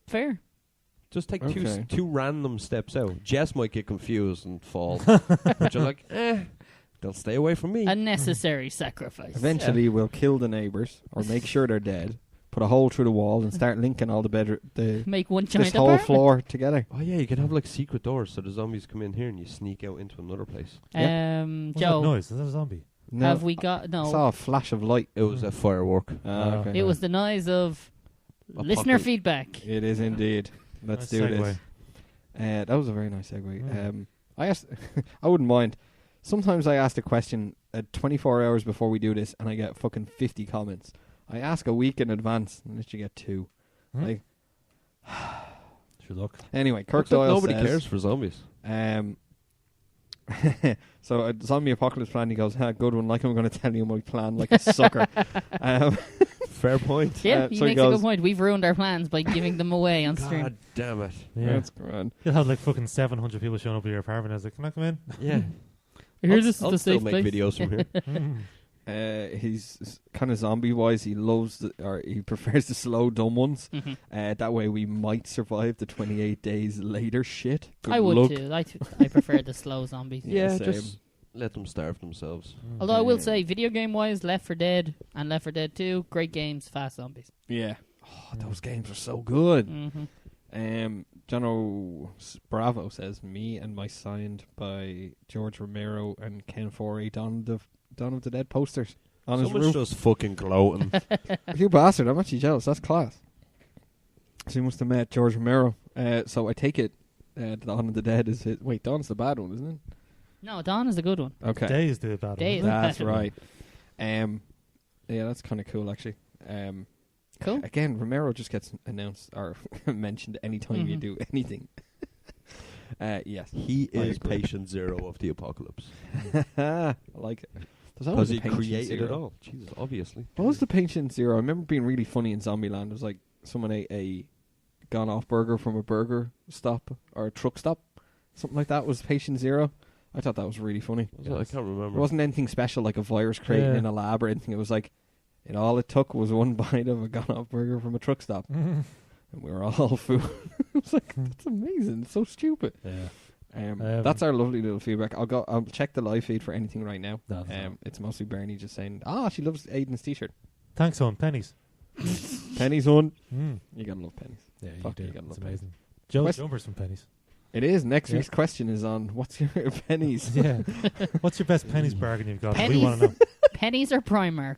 Fair. Just take Okay. two random steps out. Jess might get confused and fall. But you're like, they'll stay away from me. Unnecessary sacrifice. Eventually, we'll kill the neighbours or make sure they're dead. Put a hole through the wall and start linking all the Make one giant this whole apartment. floor together. Oh yeah, you could have like secret doors, so the zombies come in here and you sneak out into another place. What's that Joe, noise? Is that a zombie? No, have we got... I No, saw a flash of light. It was a firework. Okay. it was the noise of listener Apocalypse. feedback. It is indeed. Let's Nice do segue. this. That was a very nice segue. I asked, I wouldn't mind. Sometimes I ask a question 24 hours before we do this, and I get fucking 50 comments. I ask a week in advance, and you get 2. Like, Should look. anyway, Kirk Looks like Doyle nobody says, cares for zombies. So a zombie apocalypse plan. He goes, "Good one. Like I'm going to tell you my plan, like a sucker." Fair point. Yeah, he so he makes a good goes- point. We've ruined our plans by giving them away on stream. God damn it. Yeah. That's grand. You'll have like fucking 700 people showing up at your apartment. I was like, can I come in? Yeah. Here, this is I'll the still safe make place. videos from here. He's kind of zombie wise. He loves or he prefers the slow dumb ones. Mhm. That way we might survive the 28 days later shit. Good I would luck. too. I prefer the slow zombies. Yeah, same. just let them starve themselves. Although I will say, video game wise, Left 4 Dead and Left 4 Dead 2, great games, fast zombies. Yeah. Oh, those games are so good. Mm-hmm. Jono Bravo says, "Me and my signed by George Romero and Ken Forey Dawn of the Dead posters on his Someone's roof." just fucking gloating. You bastard! I'm actually jealous. That's class. So you must have met George Romero. So I take it, Dawn of the Dead is it? Wait, Dawn's the bad one, isn't it? No, Dawn is the good one. Okay, Day is the bad Day one. is the that's bad one. right. Yeah, that's kind of cool actually. Cool. Again, Romero just gets announced or mentioned anytime you Mhm. do anything. Yes, He I is agree. patient zero of the apocalypse. I like it. There's Because always a he patient created zero. it all. Jesus, obviously. What was the patient zero? I remember being really funny in Zombieland. It was like someone ate a gone off burger from a burger stop or a truck stop. Something like that was patient zero. I thought that was really funny. I can't It remember. wasn't anything special like a virus created Yeah. in a lab or anything. It was like all it took was one bite of a gone off burger from a truck stop. And we were all full. I was like, that's amazing. It's so stupid. Yeah. That's our lovely little feedback. I'll check the live feed for anything right now. That's fine. It's mostly Bernie just saying, she loves Aiden's t-shirt. Thanks, hon. Pennies. Pennies on. Mm. You gotta love pennies. Yeah, you Fuck, do. you gotta It's love amazing. Joe's Quest- jumpers from pennies. It is. Next Yeah. week's question is on what's your pennies? Yeah. What's your best pennies bargain you've got? We Pennies? want to know. Pennies or Primark?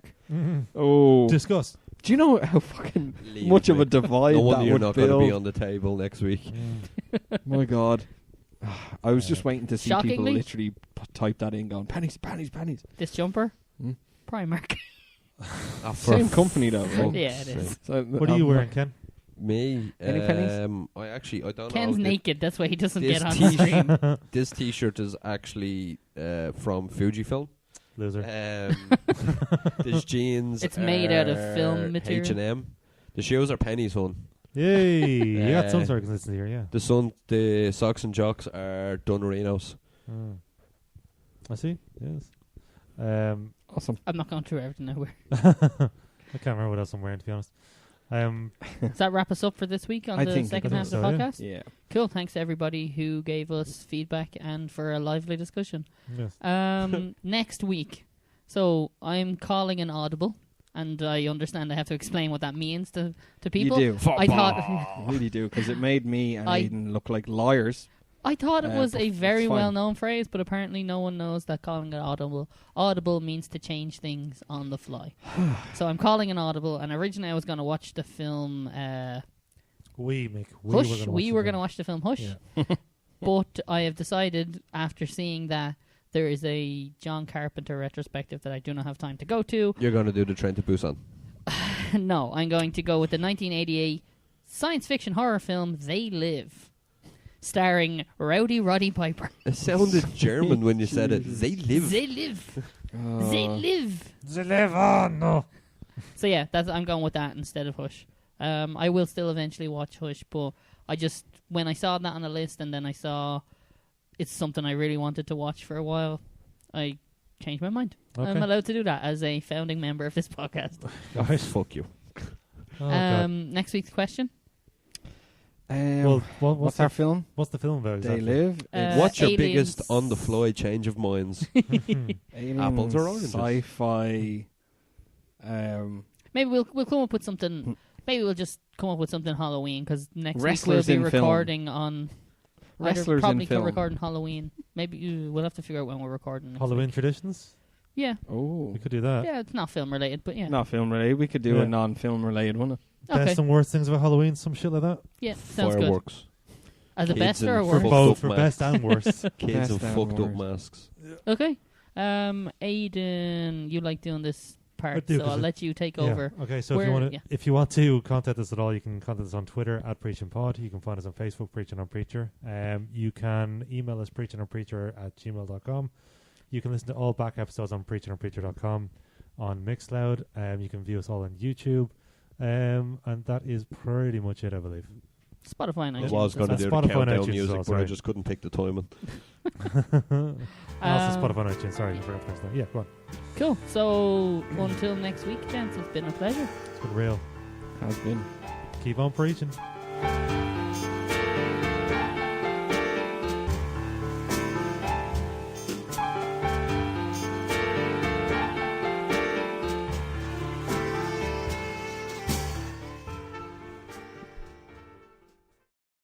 Oh. Discuss. Do you know how fucking Leave much of me. a divide No wonder that you're would not going to be build? on the table next week. My God. I was just waiting to see people Shockingly- literally type that in going, pennies, pennies, pennies. This jumper? Hmm? Primark. Same company though. Right? Yeah, it is. So, What are you wearing, Ken? Me? Any pennies? I don't Ken's know. naked, that's why he doesn't This get on t-shirt- stream. This t-shirt is actually from Fujifilm. Loser. This jeans. It's made out of are film material. H&M. The shoes are pennies, hon. Yay. You got some Uh, sort of consistency here, yeah. The socks and jocks are Dunarinos. I see. Yes. Awesome. I'm not going through everything I wear. I can't remember what else I'm wearing, to be honest. Does that wrap us up for this week on I the think second it half of does, the so, yeah. podcast? Yeah. Cool. Thanks to everybody who gave us feedback and for a lively discussion. Yes. Next week. So I'm calling an audible, and I understand I have to explain what that means to people. You do. I thought You really do, because it made me and I- Aiden look like liars. I thought it was but a it's very fine. well-known phrase, but apparently no one knows that calling it audible means to change things on the fly. So I'm calling an audible, and originally I was going to watch the film Mick. Hush. We were going to watch the film Hush. Yeah. But I have decided, after seeing that There is a John Carpenter retrospective that I do not have time to go to. You're going to do the Train to Busan. No, I'm going to go with the 1988 science fiction horror film They Live, starring Rowdy Roddy Piper. It sounded German when you said it. They live. They live. They live. They live on. No. So yeah, I'm going with that instead of Hush. I will still eventually watch Hush, but when I saw that on the list and then I saw it's something I really wanted to watch for a while, I changed my mind. Okay. I'm allowed to do that as a founding member of this podcast. Guys, fuck you. Oh, God. Next week's question. Well, what's our film? What's the film about? They Exactly? Live. What's your Aliens. biggest on-the-fly change of minds? Aliens, Apples or oranges? Sci-fi. Maybe we'll come up with something. Maybe we'll just come up with something Halloween because next Wrestlers week we'll be in film. recording on. Wrestlers probably in film. recording Halloween. Maybe we'll have to figure out when we're recording. Next Halloween week. traditions? Yeah, Oh, We could do that. yeah, it's not film related, but yeah. not film related. We could do Yeah. a non-film related one. Okay. Best and worst things about Halloween, some shit like that. Yeah, sounds good. Fireworks. As a Kids best or a and worst? fucked Both, up for masks. best and worst. Kids Best and and fucked up worst. masks. Okay. Aiden, you like doing this I part, do, so 'cause I'll let you take Yeah. over. Okay, so Where- if you want to contact us at all, you can contact us on Twitter at PreachinPod. You can find us on Facebook, Preachin on Preacher. You can email us preachinonpreacher@gmail.com. You can listen to all back episodes on preachinonpreacher.com on Mixcloud. You can view us all on YouTube. And that is pretty much it, I believe. Spotify and I iTunes. was going to as do well. the Spotify and countdown iTunes music, as well, but I sorry. just couldn't pick the timing. Also Spotify and iTunes. Sorry, I forgot to mention that. Yeah, go on. Cool. So until next week, gents, it's been a pleasure. It's been real. Has been. Keep on preaching.